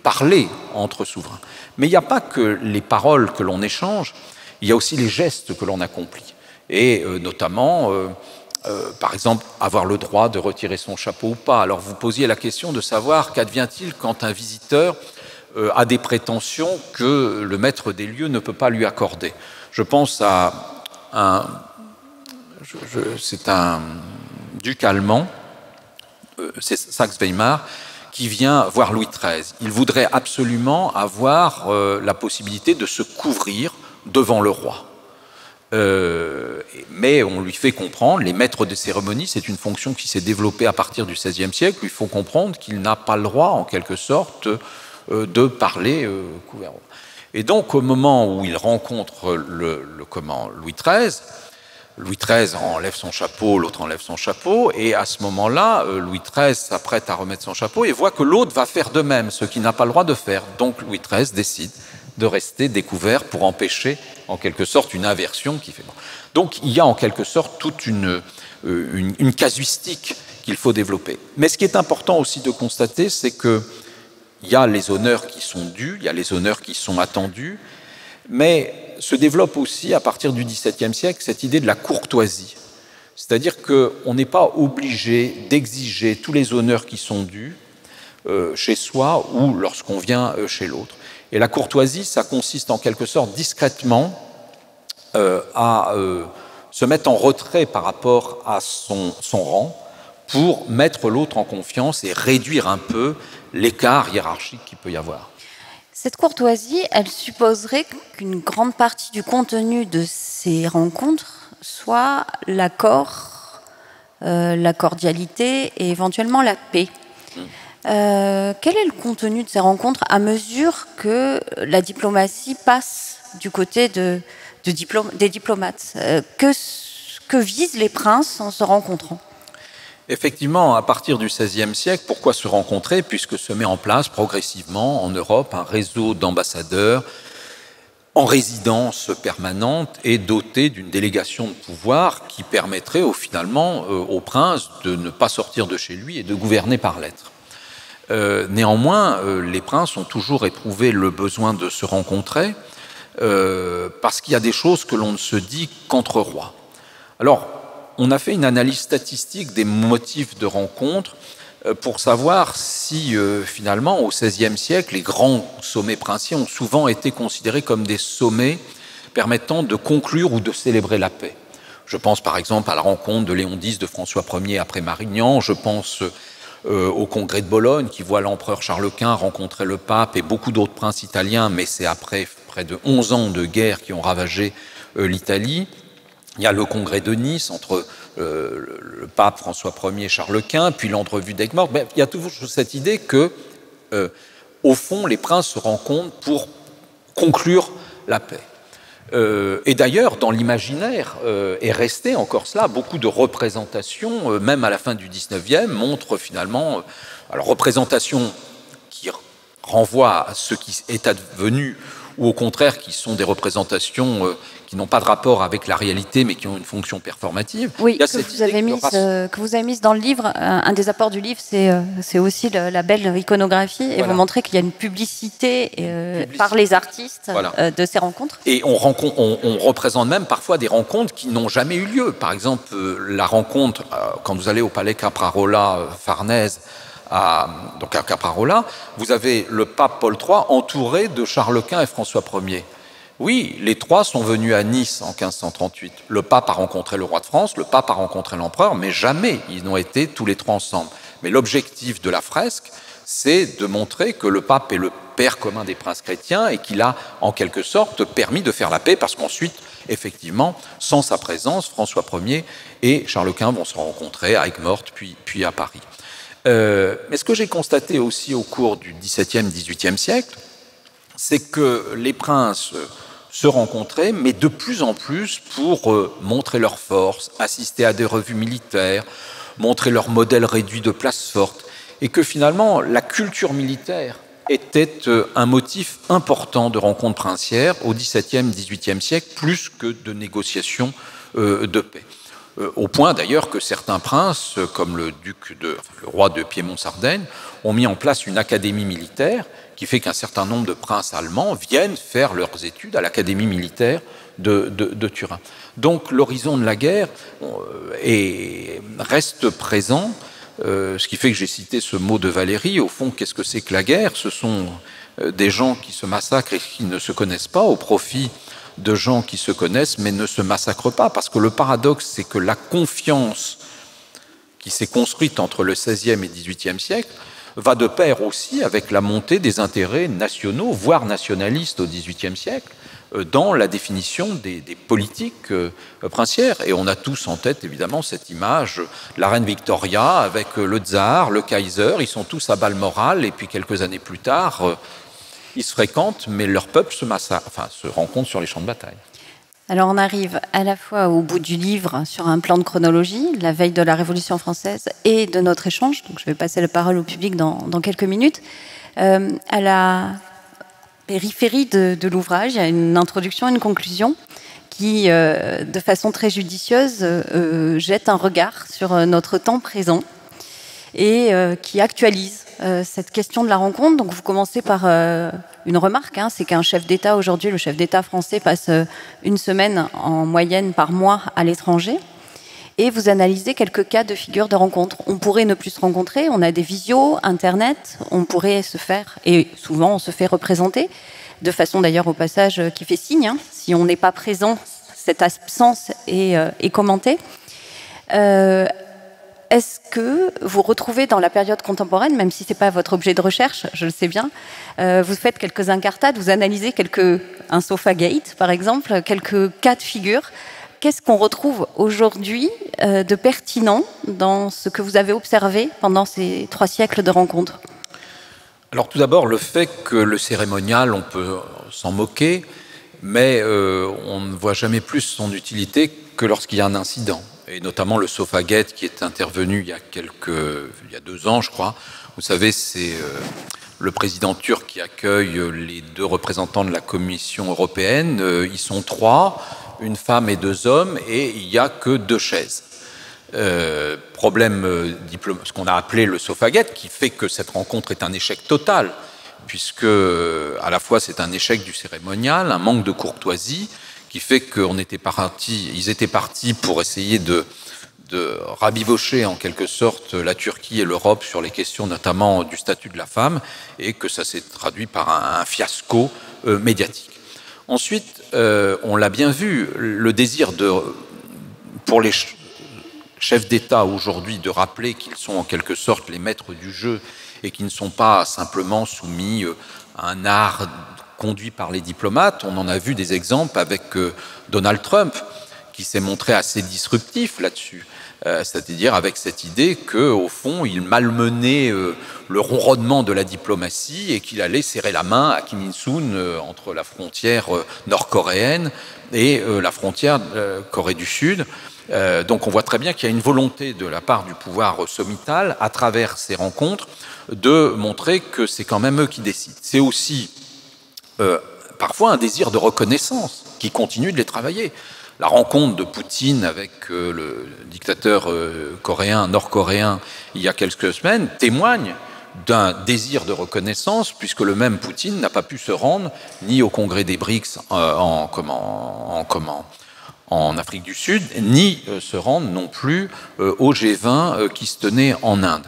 parler entre souverains. Mais il n'y a pas que les paroles que l'on échange, il y a aussi les gestes que l'on accomplit. Et notamment, par exemple, avoir le droit de retirer son chapeau ou pas. Alors vous posiez la question de savoir qu'advient-il quand un visiteur a des prétentions que le maître des lieux ne peut pas lui accorder. Je pense à c'est un duc allemand, c'est Saxe-Weimar, qui vient voir Louis XIII. Il voudrait absolument avoir la possibilité de se couvrir devant le roi. Mais on lui fait comprendre, les maîtres de cérémonie, c'est une fonction qui s'est développée à partir du XVIe siècle, lui faut comprendre qu'il n'a pas le droit, en quelque sorte, de parler couvert. Et donc, au moment où il rencontre Louis XIII, Louis XIII enlève son chapeau, l'autre enlève son chapeau, et à ce moment-là, Louis XIII s'apprête à remettre son chapeau et voit que l'autre va faire de même, ce qu'il n'a pas le droit de faire. Donc Louis XIII décide de rester découvert pour empêcher, en quelque sorte, une inversion qui fait... Donc il y a en quelque sorte toute une casuistique qu'il faut développer. Mais ce qui est important aussi de constater, c'est que il y a les honneurs qui sont dus, il y a les honneurs qui sont attendus, mais se développe aussi à partir du XVIIe siècle cette idée de la courtoisie. C'est-à-dire qu'on n'est pas obligé d'exiger tous les honneurs qui sont dus chez soi ou lorsqu'on vient chez l'autre. Et la courtoisie, ça consiste en quelque sorte discrètement à se mettre en retrait par rapport à son rang pour mettre l'autre en confiance et réduire un peu l'écart hiérarchique qu'il peut y avoir. Cette courtoisie, elle supposerait qu'une grande partie du contenu de ces rencontres soit l'accord, la cordialité et éventuellement la paix. Quel est le contenu de ces rencontres à mesure que la diplomatie passe du côté des diplomates? Que visent les princes en se rencontrant? Effectivement, à partir du XVIe siècle, pourquoi se rencontrer? Puisque se met en place progressivement en Europe un réseau d'ambassadeurs en résidence permanente et doté d'une délégation de pouvoir qui permettrait finalement au prince de ne pas sortir de chez lui et de gouverner par lettre. Néanmoins, les princes ont toujours éprouvé le besoin de se rencontrer parce qu'il y a des choses que l'on ne se dit qu'entre rois. Alors, on a fait une analyse statistique des motifs de rencontre pour savoir si, finalement, au XVIe siècle, les grands sommets princiers ont souvent été considérés comme des sommets permettant de conclure ou de célébrer la paix. Je pense par exemple à la rencontre de Léon X de François Ier après Marignan, je pense au congrès de Bologne qui voit l'empereur Charles Quint rencontrer le pape et beaucoup d'autres princes italiens, mais c'est après près de 11 ans de guerre qui ont ravagé l'Italie. Il y a le congrès de Nice entre le pape François Ier et Charles Quint, puis l'entrevue d'Aigues-Mortes. Il y a toujours cette idée que, au fond, les princes se rencontrent pour conclure la paix. Et d'ailleurs, dans l'imaginaire, est resté encore cela, beaucoup de représentations, même à la fin du XIXe, montrent finalement, alors représentations qui renvoient à ce qui est advenu, ou au contraire qui sont des représentations qui n'ont pas de rapport avec la réalité, mais qui ont une fonction performative. Oui, que vous avez mise dans le livre. Un des apports du livre, c'est aussi la belle iconographie, et vous montrez qu'il y a une publicité par les artistes de ces rencontres. Et on représente même parfois des rencontres qui n'ont jamais eu lieu. Par exemple, la rencontre, quand vous allez au palais Caprarola, Farnèse, donc à Caprarola, vous avez le pape Paul III entouré de Charles Quint et François Ier. Oui, les trois sont venus à Nice en 1538. Le pape a rencontré le roi de France, le pape a rencontré l'empereur, mais jamais ils n'ont été tous les trois ensemble. Mais l'objectif de la fresque, c'est de montrer que le pape est le père commun des princes chrétiens et qu'il a en quelque sorte permis de faire la paix, parce qu'ensuite, effectivement, sans sa présence, François Ier et Charles Quint vont se rencontrer à Aigues-Mortes, puis à Paris. Mais ce que j'ai constaté aussi au cours du XVIIe, XVIIIe siècle, c'est que les princes se rencontraient, mais de plus en plus pour montrer leur force, assister à des revues militaires, montrer leur modèle réduit de place forte, et que finalement la culture militaire était un motif important de rencontres princières au XVIIe, XVIIIe siècle, plus que de négociations de paix. Au point d'ailleurs que certains princes, comme le roi de Piémont-Sardaigne, ont mis en place une académie militaire qui fait qu'un certain nombre de princes allemands viennent faire leurs études à l'académie militaire de Turin. Donc l'horizon de la guerre reste présent, ce qui fait que j'ai cité ce mot de Valéry. Au fond, qu'est-ce que c'est que la guerre? Ce sont des gens qui se massacrent et qui ne se connaissent pas au profit de gens qui se connaissent mais ne se massacrent pas, parce que le paradoxe, c'est que la confiance qui s'est construite entre le XVIe et XVIIIe siècle va de pair aussi avec la montée des intérêts nationaux, voire nationalistes au XVIIIe siècle, dans la définition des politiques princières. Et on a tous en tête, évidemment, cette image de la reine Victoria avec le tsar, le Kaiser, ils sont tous à Balmoral, et puis quelques années plus tard, Ils se fréquentent, mais leurs peuples se rencontrent sur les champs de bataille. Alors on arrive à la fois au bout du livre sur un plan de chronologie, la veille de la Révolution française et de notre échange, donc je vais passer la parole au public dans quelques minutes. À la périphérie de l'ouvrage, il y a une introduction et une conclusion qui, de façon très judicieuse, jette un regard sur notre temps présent et qui actualise cette question de la rencontre. Donc vous commencez par une remarque, c'est qu'un chef d'État aujourd'hui, le chef d'État français, passe une semaine en moyenne par mois à l'étranger. Et vous analysez quelques cas de figures de rencontres. On pourrait ne plus se rencontrer, on a des visios, Internet, on pourrait se faire, et souvent on se fait représenter, de façon d'ailleurs au passage qui fait signe, si on n'est pas présent, cette absence est commentée. Est-ce que vous retrouvez dans la période contemporaine, même si ce n'est pas votre objet de recherche, je le sais bien, vous faites quelques incartades, vous analysez un Sofagate par exemple, quelques cas de figure. Qu'est-ce qu'on retrouve aujourd'hui de pertinent dans ce que vous avez observé pendant ces 3 siècles de rencontres? Alors tout d'abord, le fait que le cérémonial, on peut s'en moquer, mais on ne voit jamais plus son utilité que lorsqu'il y a un incident. Et notamment le Sofagate qui est intervenu il y a 2 ans, je crois. Vous savez, c'est le président turc qui accueille les 2 représentants de la Commission européenne. Ils sont 3, une femme et 2 hommes, et il n'y a que 2 chaises. Problème ce qu'on a appelé le Sofagate, qui fait que cette rencontre est un échec total, puisque à la fois c'est un échec du cérémonial, un manque de courtoisie, qui fait qu'ils étaient partis pour essayer de rabibocher en quelque sorte la Turquie et l'Europe sur les questions notamment du statut de la femme, et que ça s'est traduit par un fiasco médiatique. Ensuite, on l'a bien vu, le désir pour les chefs d'État aujourd'hui de rappeler qu'ils sont en quelque sorte les maîtres du jeu et qu'ils ne sont pas simplement soumis à un art conduit par les diplomates. On en a vu des exemples avec Donald Trump, qui s'est montré assez disruptif là-dessus, c'est-à-dire avec cette idée qu'au fond, il malmenait le ronronnement de la diplomatie et qu'il allait serrer la main à Kim Il-sung entre la frontière nord-coréenne et la frontière Corée du Sud. Donc on voit très bien qu'il y a une volonté de la part du pouvoir sommital, à travers ces rencontres, de montrer que c'est quand même eux qui décident. C'est aussi parfois un désir de reconnaissance qui continue de les travailler. La rencontre de Poutine avec le dictateur nord-coréen, il y a quelques semaines, témoigne d'un désir de reconnaissance, puisque le même Poutine n'a pas pu se rendre ni au congrès des BRICS en Afrique du Sud, ni se rendre non plus au G20 qui se tenait en Inde.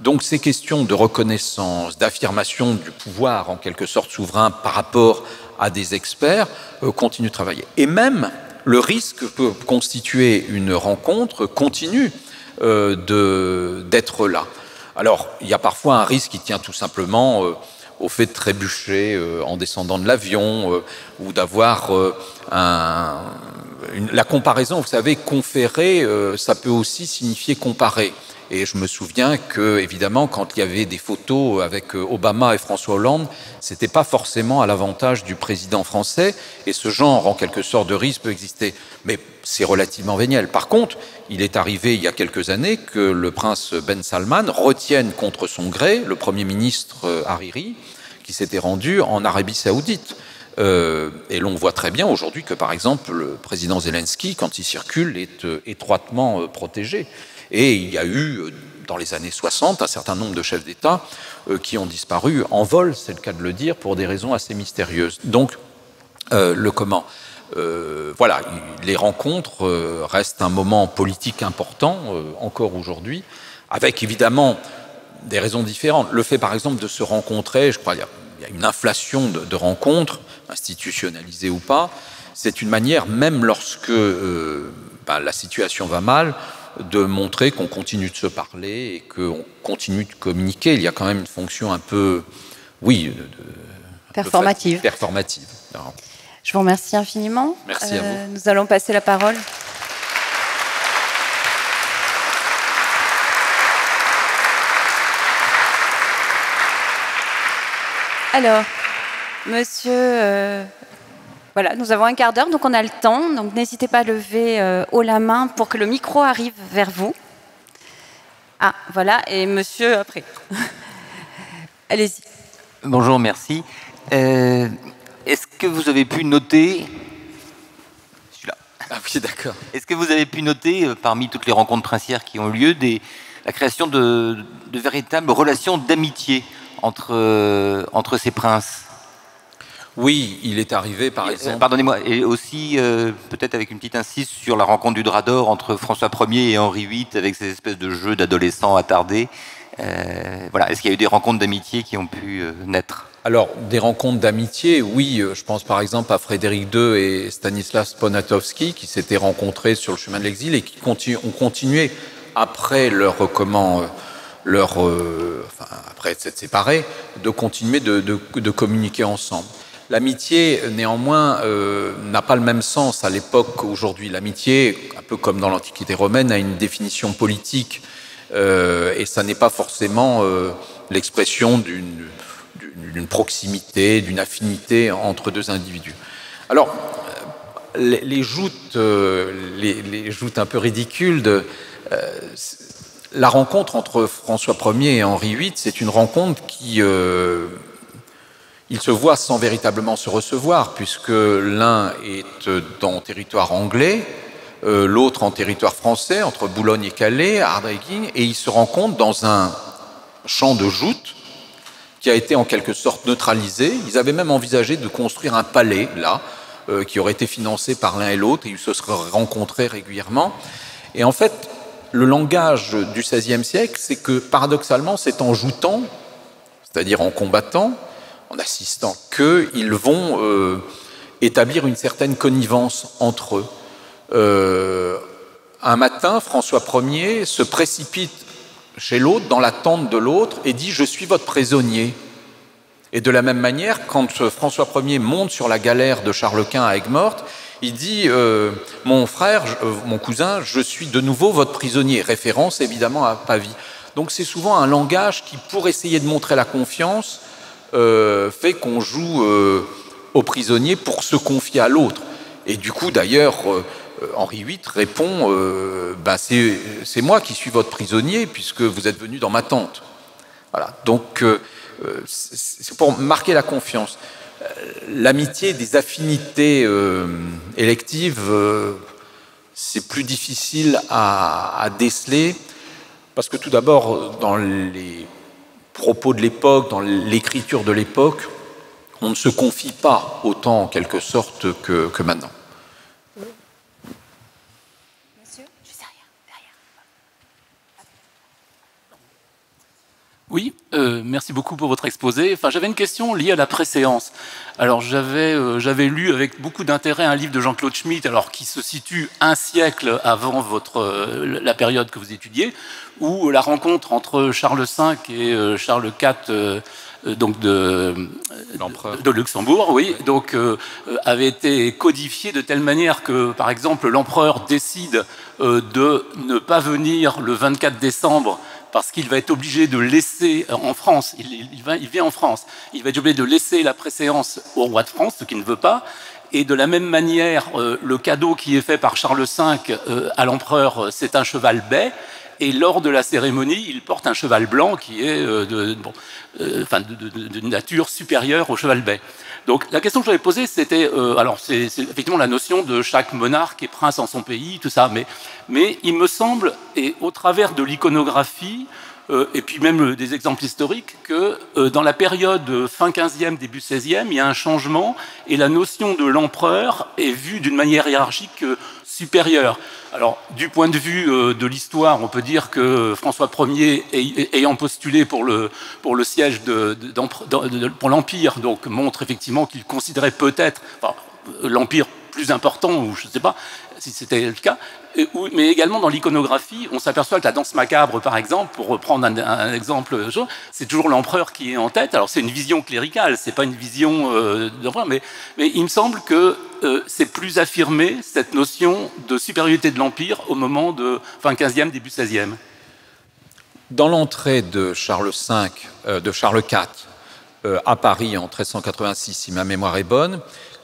Donc ces questions de reconnaissance, d'affirmation du pouvoir en quelque sorte souverain par rapport à des experts continuent de travailler. Et même le risque que peut constituer une rencontre continue d'être là. Alors il y a parfois un risque qui tient tout simplement au fait de trébucher en descendant de l'avion ou d'avoir la comparaison, vous savez, conférer, ça peut aussi signifier comparer. Et je me souviens que, évidemment, quand il y avait des photos avec Obama et François Hollande, c'était pas forcément à l'avantage du président français, et ce genre, en quelque sorte, de risque peut exister. Mais c'est relativement véniel. Par contre, il est arrivé il y a quelques années que le prince Ben Salman retienne contre son gré le premier ministre Hariri, qui s'était rendu en Arabie Saoudite. Et l'on voit très bien aujourd'hui que, par exemple, le président Zelensky, quand il circule, est étroitement protégé. Et il y a eu, dans les années 60, un certain nombre de chefs d'État qui ont disparu en vol, c'est le cas de le dire, pour des raisons assez mystérieuses. Donc, voilà, les rencontres restent un moment politique important, encore aujourd'hui, avec évidemment des raisons différentes. Le fait, par exemple, de se rencontrer, je crois qu'il y a une inflation de rencontres, institutionnalisées ou pas, c'est une manière, même lorsque la situation va mal, de montrer qu'on continue de se parler et qu'on continue de communiquer. Il y a quand même une fonction un peu, performative. Alors, je vous remercie infiniment. Merci à vous. Nous allons passer la parole. Alors, Monsieur, voilà, nous avons un quart d'heure, donc on a le temps. Donc n'hésitez pas à lever haut la main pour que le micro arrive vers vous. Ah, voilà, et monsieur après. Allez-y. Bonjour, merci. Est-ce que vous avez pu noter... Ah oui, d'accord. Est-ce que vous avez pu noter, parmi toutes les rencontres princières qui ont eu lieu, la création de véritables relations d'amitié entre ces princes? Oui, il est arrivé, par exemple... Pardonnez-moi, et aussi, peut-être avec une petite insiste sur la rencontre du drap d'or entre François Ier et Henri VIII, avec ces espèces de jeux d'adolescents attardés. Voilà. Est-ce qu'il y a eu des rencontres d'amitié qui ont pu naître? Alors, des rencontres d'amitié, oui. Je pense par exemple à Frédéric II et Stanislas Poniatowski, qui s'étaient rencontrés sur le chemin de l'exil et qui ont continué après après s'être séparés, de continuer de communiquer ensemble. L'amitié, néanmoins, n'a pas le même sens à l'époque qu'aujourd'hui. L'amitié, un peu comme dans l'Antiquité romaine, a une définition politique et ça n'est pas forcément l'expression d'une proximité, d'une affinité entre deux individus. Alors, les joutes un peu ridicules la rencontre entre François Ier et Henri VIII, c'est une rencontre qui... ils se voient sans véritablement se recevoir, puisque l'un est en territoire anglais, l'autre en territoire français, entre Boulogne et Calais, à Ardreging, et ils se rencontrent dans un champ de joutes qui a été en quelque sorte neutralisé. Ils avaient même envisagé de construire un palais, là, qui aurait été financé par l'un et l'autre, et ils se seraient rencontrés régulièrement. Et en fait, le langage du XVIe siècle, c'est que, paradoxalement, c'est en joutant, c'est-à-dire en combattant, en assistant, qu'ils vont établir une certaine connivence entre eux. Un matin, François Ier se précipite chez l'autre, dans la tente de l'autre, et dit « Je suis votre prisonnier ». Et de la même manière, quand François Ier monte sur la galère de Charles Quint à Aigues-Mortes, il dit « Mon frère, mon cousin, je suis de nouveau votre prisonnier », référence évidemment à Pavie. Donc c'est souvent un langage qui, pour essayer de montrer la confiance, fait qu'on joue au prisonnier pour se confier à l'autre. Et du coup, d'ailleurs, Henri VIII répond c'est moi qui suis votre prisonnier puisque vous êtes venu dans ma tente. Voilà. Donc, c'est pour marquer la confiance. L'amitié, des affinités électives, c'est plus difficile à déceler parce que tout d'abord, dans les propos de l'époque, dans l'écriture de l'époque, on ne se confie pas autant en quelque sorte que maintenant. Oui, merci beaucoup pour votre exposé. Enfin, j'avais une question liée à la préséance. Alors, j'avais lu avec beaucoup d'intérêt un livre de Jean-Claude Schmitt, alors qui se situe un siècle avant la période que vous étudiez, où la rencontre entre Charles V et Charles IV, donc de Luxembourg, oui, donc avait été codifiée de telle manière que, par exemple, l'empereur décide de ne pas venir le 24 décembre parce qu'il va être obligé de laisser en France, il vient en France, il va être obligé de laisser la préséance au roi de France, ce qu'il ne veut pas, et de la même manière, le cadeau qui est fait par Charles V à l'empereur, c'est un cheval bai, et lors de la cérémonie, il porte un cheval blanc qui est de nature supérieure au cheval bai. Donc la question que je voulais poser, c'était, alors c'est effectivement la notion de chaque monarque et prince en son pays, tout ça, mais il me semble, et au travers de l'iconographie, et puis même des exemples historiques, que dans la période fin 15e, début 16e, il y a un changement, et la notion de l'empereur est vue d'une manière hiérarchique supérieure. Alors, du point de vue de l'histoire, on peut dire que François Ier, ayant postulé pour le siège pour l'Empire, donc montre effectivement qu'il considérait peut-être l'Empire plus important, ou je ne sais pas si c'était le cas, mais également dans l'iconographie, on s'aperçoit que la danse macabre, par exemple, pour reprendre un exemple, c'est toujours l'empereur qui est en tête. Alors c'est une vision cléricale, c'est pas une vision d'empereur, mais il me semble que c'est plus affirmé, cette notion de supériorité de l'Empire au moment de fin 15e, début 16e. Dans l'entrée de Charles IV, à Paris en 1386, si ma mémoire est bonne.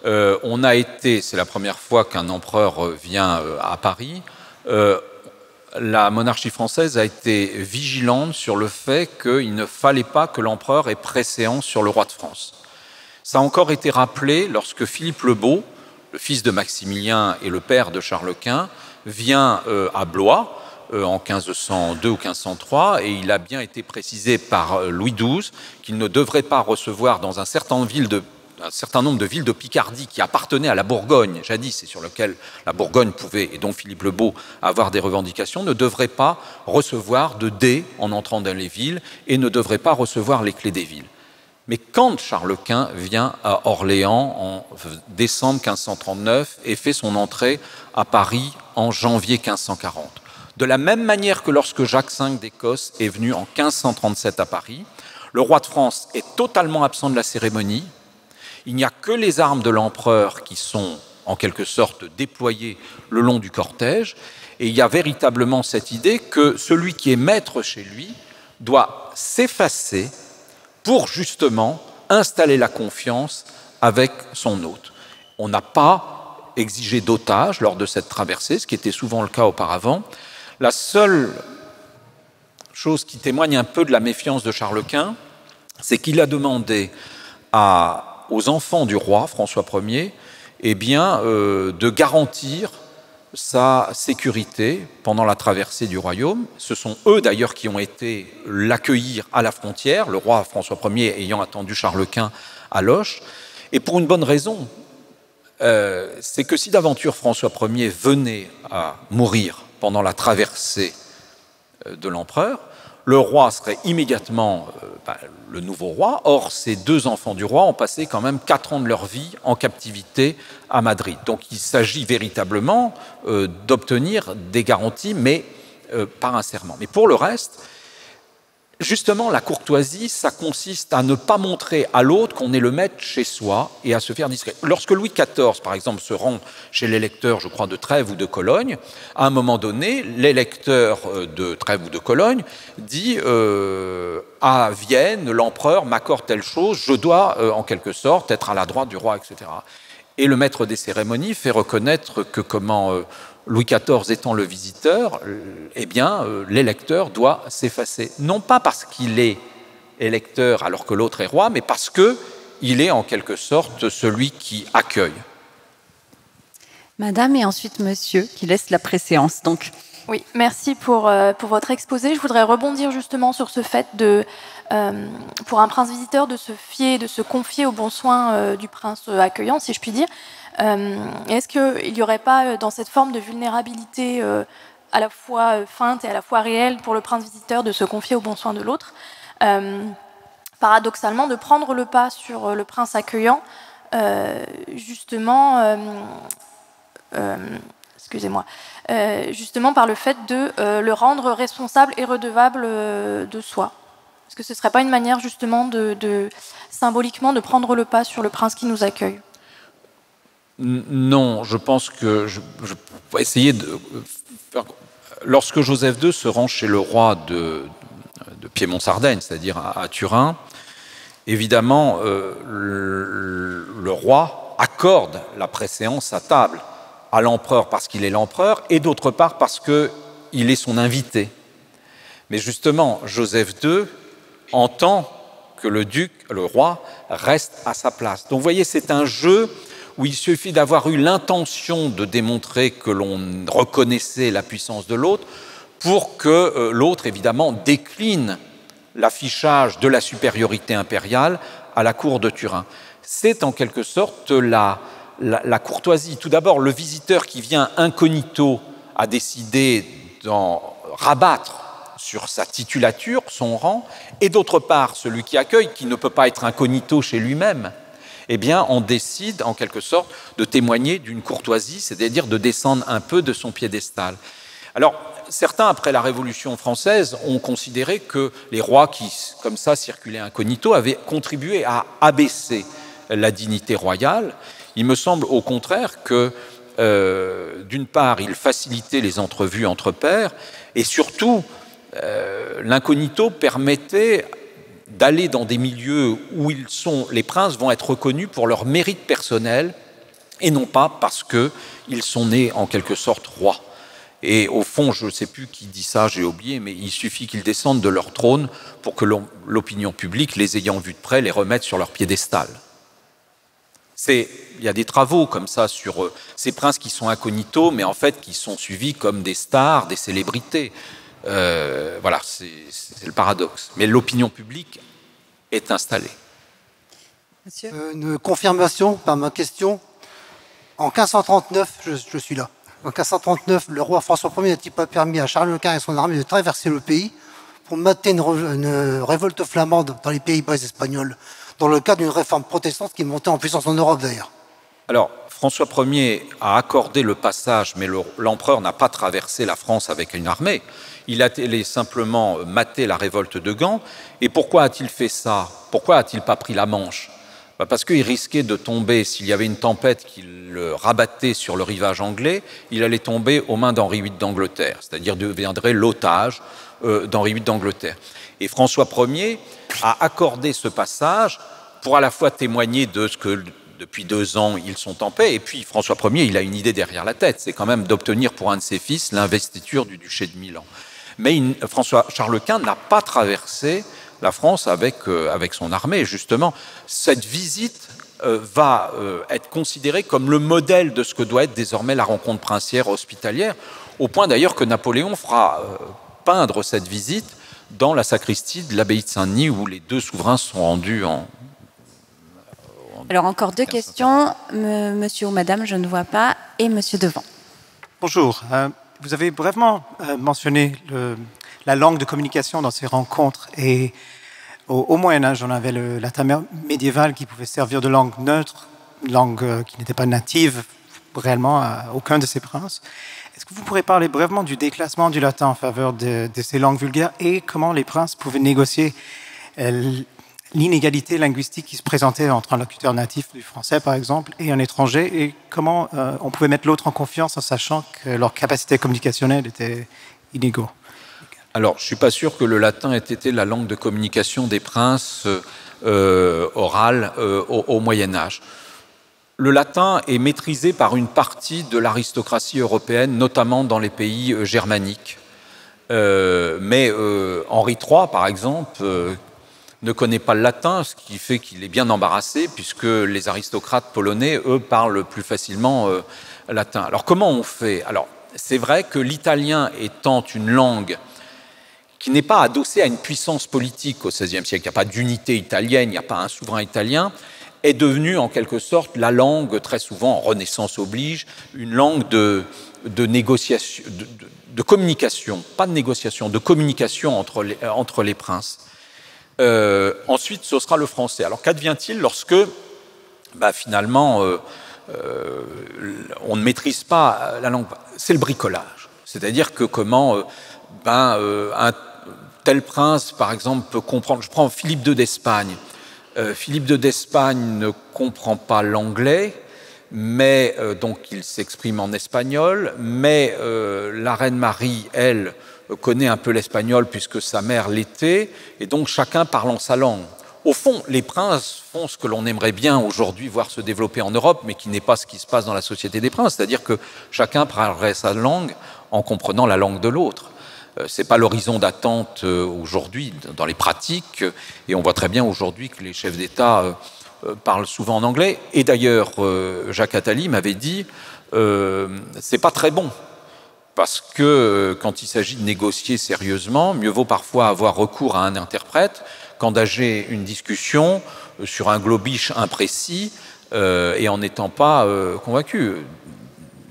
On a été, c'est la première fois qu'un empereur vient à Paris, la monarchie française a été vigilante sur le fait qu'il ne fallait pas que l'empereur ait préséance sur le roi de France. Ça a encore été rappelé lorsque Philippe le Beau, le fils de Maximilien et le père de Charles Quint, vient à Blois en 1502 ou 1503, et il a bien été précisé par Louis XII qu'il ne devrait pas recevoir dans un certain nombre de villes de Picardie qui appartenaient à la Bourgogne, jadis, et sur lequel la Bourgogne pouvait, et dont Philippe le Beau, avoir des revendications, ne devrait pas recevoir de dés en entrant dans les villes et ne devrait pas recevoir les clés des villes. Mais quand Charles Quint vient à Orléans en décembre 1539 et fait son entrée à Paris en janvier 1540, de la même manière que lorsque Jacques V d'Écosse est venu en 1537 à Paris, le roi de France est totalement absent de la cérémonie. Il n'y a que les armes de l'empereur qui sont en quelque sorte déployées le long du cortège, et il y a véritablement cette idée que celui qui est maître chez lui doit s'effacer pour justement installer la confiance avec son hôte. On n'a pas exigé d'otages lors de cette traversée, ce qui était souvent le cas auparavant. La seule chose qui témoigne un peu de la méfiance de Charles Quint, c'est qu'il a demandé aux enfants du roi, François Ier, de garantir sa sécurité pendant la traversée du royaume. Ce sont eux d'ailleurs qui ont été l'accueillir à la frontière, le roi François Ier ayant attendu Charles Quint à Loches, et pour une bonne raison, c'est que si d'aventure François Ier venait à mourir pendant la traversée de l'empereur, le roi serait immédiatement le nouveau roi. Or, ces deux enfants du roi ont passé quand même 4 ans de leur vie en captivité à Madrid. Donc il s'agit véritablement d'obtenir des garanties, mais par un serment. Mais pour le reste, justement, la courtoisie, ça consiste à ne pas montrer à l'autre qu'on est le maître chez soi et à se faire discret. Lorsque Louis XIV, par exemple, se rend chez l'électeur, je crois, de Trèves ou de Cologne, à un moment donné, l'électeur de Trèves ou de Cologne dit à Vienne, l'empereur m'accorde telle chose, je dois, en quelque sorte, être à la droite du roi, etc. Et le maître des cérémonies fait reconnaître que Louis XIV étant le visiteur, l'électeur doit s'effacer. Non pas parce qu'il est électeur alors que l'autre est roi, mais parce qu'il est en quelque sorte celui qui accueille. Madame et ensuite monsieur qui laisse la préséance. Donc. Oui, merci pour votre exposé. Je voudrais rebondir justement sur ce fait pour un prince visiteur de se confier aux bons soins du prince accueillant, si je puis dire. Est-ce qu'il n'y aurait pas, dans cette forme de vulnérabilité à la fois feinte et à la fois réelle pour le prince visiteur de se confier aux bons soins de l'autre, paradoxalement de prendre le pas sur le prince accueillant, justement par le fait de le rendre responsable et redevable de soi? Est-ce que ce ne serait pas une manière justement symboliquement de prendre le pas sur le prince qui nous accueille? Non, je pense que je vais essayer de faire... Lorsque Joseph II se rend chez le roi de Piémont-Sardaigne, c'est-à-dire à Turin, évidemment, le roi accorde la préséance à table à l'empereur parce qu'il est l'empereur et d'autre part parce qu'il est son invité. Mais justement, Joseph II entend que le roi, reste à sa place. Donc vous voyez, c'est un jeu où il suffit d'avoir eu l'intention de démontrer que l'on reconnaissait la puissance de l'autre pour que l'autre, évidemment, décline l'affichage de la supériorité impériale à la cour de Turin. C'est en quelque sorte la courtoisie. Tout d'abord, le visiteur qui vient incognito a décidé d'en rabattre sur sa titulature, son rang, et d'autre part, celui qui accueille, qui ne peut pas être incognito chez lui-même, on décide en quelque sorte de témoigner d'une courtoisie, c'est-à-dire de descendre un peu de son piédestal. Alors, certains, après la Révolution française, ont considéré que les rois qui, comme ça, circulaient incognito, avaient contribué à abaisser la dignité royale. Il me semble au contraire que, d'une part, il facilitait les entrevues entre pairs, et surtout, l'incognito permettait d'aller dans des milieux où les princes vont être reconnus pour leur mérite personnel et non pas parce qu'ils sont nés en quelque sorte rois. Et au fond, je ne sais plus qui dit ça, j'ai oublié, mais il suffit qu'ils descendent de leur trône pour que l'opinion publique, les ayant vus de près, les remette sur leur piédestal. Il y a des travaux comme ça sur ces princes qui sont incognito, mais en fait qui sont suivis comme des stars, des célébrités. Voilà, c'est le paradoxe. Mais l'opinion publique est installée. Monsieur une confirmation par ma question. En 1539, je suis là. En 1539, le roi François Ier n'a-t-il pas permis à Charles Quint et son armée de traverser le pays pour mater une révolte flamande dans les Pays-Bas espagnols, dans le cadre d'une réforme protestante qui montait en puissance en Europe d'ailleurs? Alors, François Ier a accordé le passage, mais l'empereur n'a pas traversé la France avec une armée. Il a simplement maté la révolte de Gand. Et pourquoi a-t-il fait ça? Pourquoi a-t-il pas pris la Manche? Parce qu'il risquait de tomber, s'il y avait une tempête qui le rabattait sur le rivage anglais, il allait tomber aux mains d'Henri VIII d'Angleterre, c'est-à-dire deviendrait l'otage d'Henri VIII d'Angleterre. Et François Ier a accordé ce passage pour à la fois témoigner de ce que depuis 2 ans ils sont en paix, et puis François Ier, il a une idée derrière la tête, c'est quand même d'obtenir pour un de ses fils l'investiture du duché de Milan. Mais Charles Quint n'a pas traversé la France avec son armée. Justement, cette visite va être considérée comme le modèle de ce que doit être désormais la rencontre princière hospitalière, au point d'ailleurs que Napoléon fera peindre cette visite dans la sacristie de l'abbaye de Saint-Denis, où les 2 souverains sont rendus en... Alors encore 2 questions, monsieur ou madame, je ne vois pas, et monsieur devant. Bonjour, vous avez brièvement mentionné la langue de communication dans ces rencontres, et au Moyen-Âge, on avait le latin médiéval qui pouvait servir de langue neutre, une langue qui n'était pas native réellement à aucun de ces princes. Est-ce que vous pourrez parler brièvement du déclassement du latin en faveur de ces langues vulgaires et comment les princes pouvaient négocier l'inégalité linguistique qui se présentait entre un locuteur natif du français, par exemple, et un étranger, et comment on pouvait mettre l'autre en confiance en sachant que leurs capacités communicationnelles étaient inégaux? Alors, je ne suis pas sûr que le latin ait été la langue de communication des princes orales au Moyen-Âge. Le latin est maîtrisé par une partie de l'aristocratie européenne, notamment dans les pays germaniques. Mais Henri III, par exemple, ne connaît pas le latin, ce qui fait qu'il est bien embarrassé, puisque les aristocrates polonais, eux, parlent plus facilement latin. Alors, comment on fait? Alors, c'est vrai que l'italien étant une langue qui n'est pas adossée à une puissance politique au XVIe siècle, il n'y a pas d'unité italienne, il n'y a pas un souverain italien, est devenue en quelque sorte la langue, très souvent, Renaissance oblige, une langue de négociation, de communication, pas de négociation, de communication entre les princes. Ensuite, ce sera le français. Alors, qu'advient-il lorsque, finalement, on ne maîtrise pas la langue? C'est le bricolage. C'est-à-dire que comment un tel prince, par exemple, peut comprendre... Je prends Philippe II d'Espagne. Philippe II d'Espagne ne comprend pas l'anglais, mais donc il s'exprime en espagnol, mais la reine Marie, elle, connaît un peu l'espagnol puisque sa mère l'était, et donc chacun parlant sa langue. Au fond, les princes font ce que l'on aimerait bien aujourd'hui voir se développer en Europe, mais qui n'est pas ce qui se passe dans la société des princes, c'est-à-dire que chacun parlerait sa langue en comprenant la langue de l'autre. Ce n'est pas l'horizon d'attente aujourd'hui dans les pratiques, et on voit très bien aujourd'hui que les chefs d'État parlent souvent en anglais. Et d'ailleurs, Jacques Attali m'avait dit c'est pas très bon, parce que quand il s'agit de négocier sérieusement, mieux vaut parfois avoir recours à un interprète qu'engager une discussion sur un globish imprécis et en n'étant pas convaincu.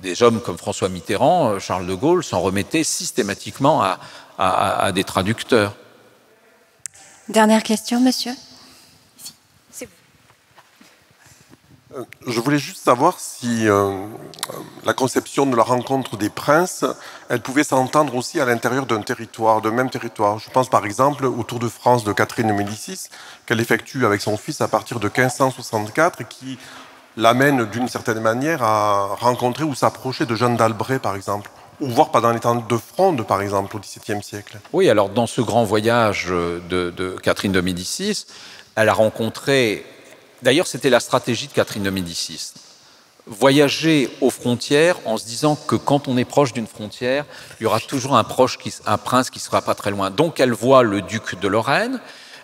Des hommes comme François Mitterrand, Charles de Gaulle s'en remettaient systématiquement à des traducteurs. Dernière question, monsieur. C'est vous. Je voulais juste savoir si la conception de la rencontre des princes, elle pouvait s'entendre aussi à l'intérieur d'un territoire, d'un même territoire. Je pense par exemple au Tour de France de Catherine de Médicis, qu'elle effectue avec son fils à partir de 1564 et qui l'amène d'une certaine manière à rencontrer ou s'approcher de Jeanne d'Albret, par exemple. ou voire pendant les temps de Fronde, par exemple, au XVIIe siècle. Oui, alors dans ce grand voyage de Catherine de Médicis, elle a rencontré... D'ailleurs, c'était la stratégie de Catherine de Médicis. Voyager aux frontières en se disant que quand on est proche d'une frontière, il y aura toujours un prince qui ne sera pas très loin. Donc elle voit le duc de Lorraine,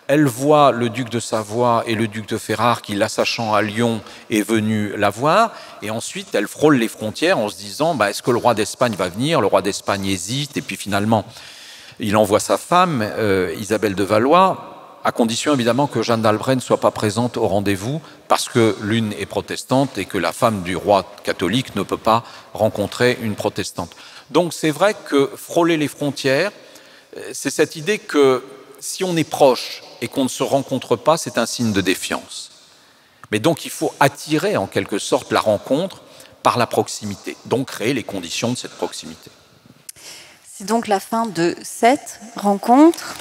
elle voit le duc de Savoie et le duc de Ferrare qui, l'assachant à Lyon, est venu la voir. Et ensuite, elle frôle les frontières en se disant est-ce que le roi d'Espagne va venir? Le roi d'Espagne hésite. Et puis finalement, il envoie sa femme, Isabelle de Valois, à condition évidemment que Jeanne d'Albret ne soit pas présente au rendez-vous, parce que l'une est protestante et que la femme du roi catholique ne peut pas rencontrer une protestante. Donc c'est vrai que frôler les frontières, c'est cette idée que si on est proche et qu'on ne se rencontre pas, c'est un signe de défiance. Mais donc il faut attirer en quelque sorte la rencontre par la proximité, donc créer les conditions de cette proximité. C'est donc la fin de cette rencontre.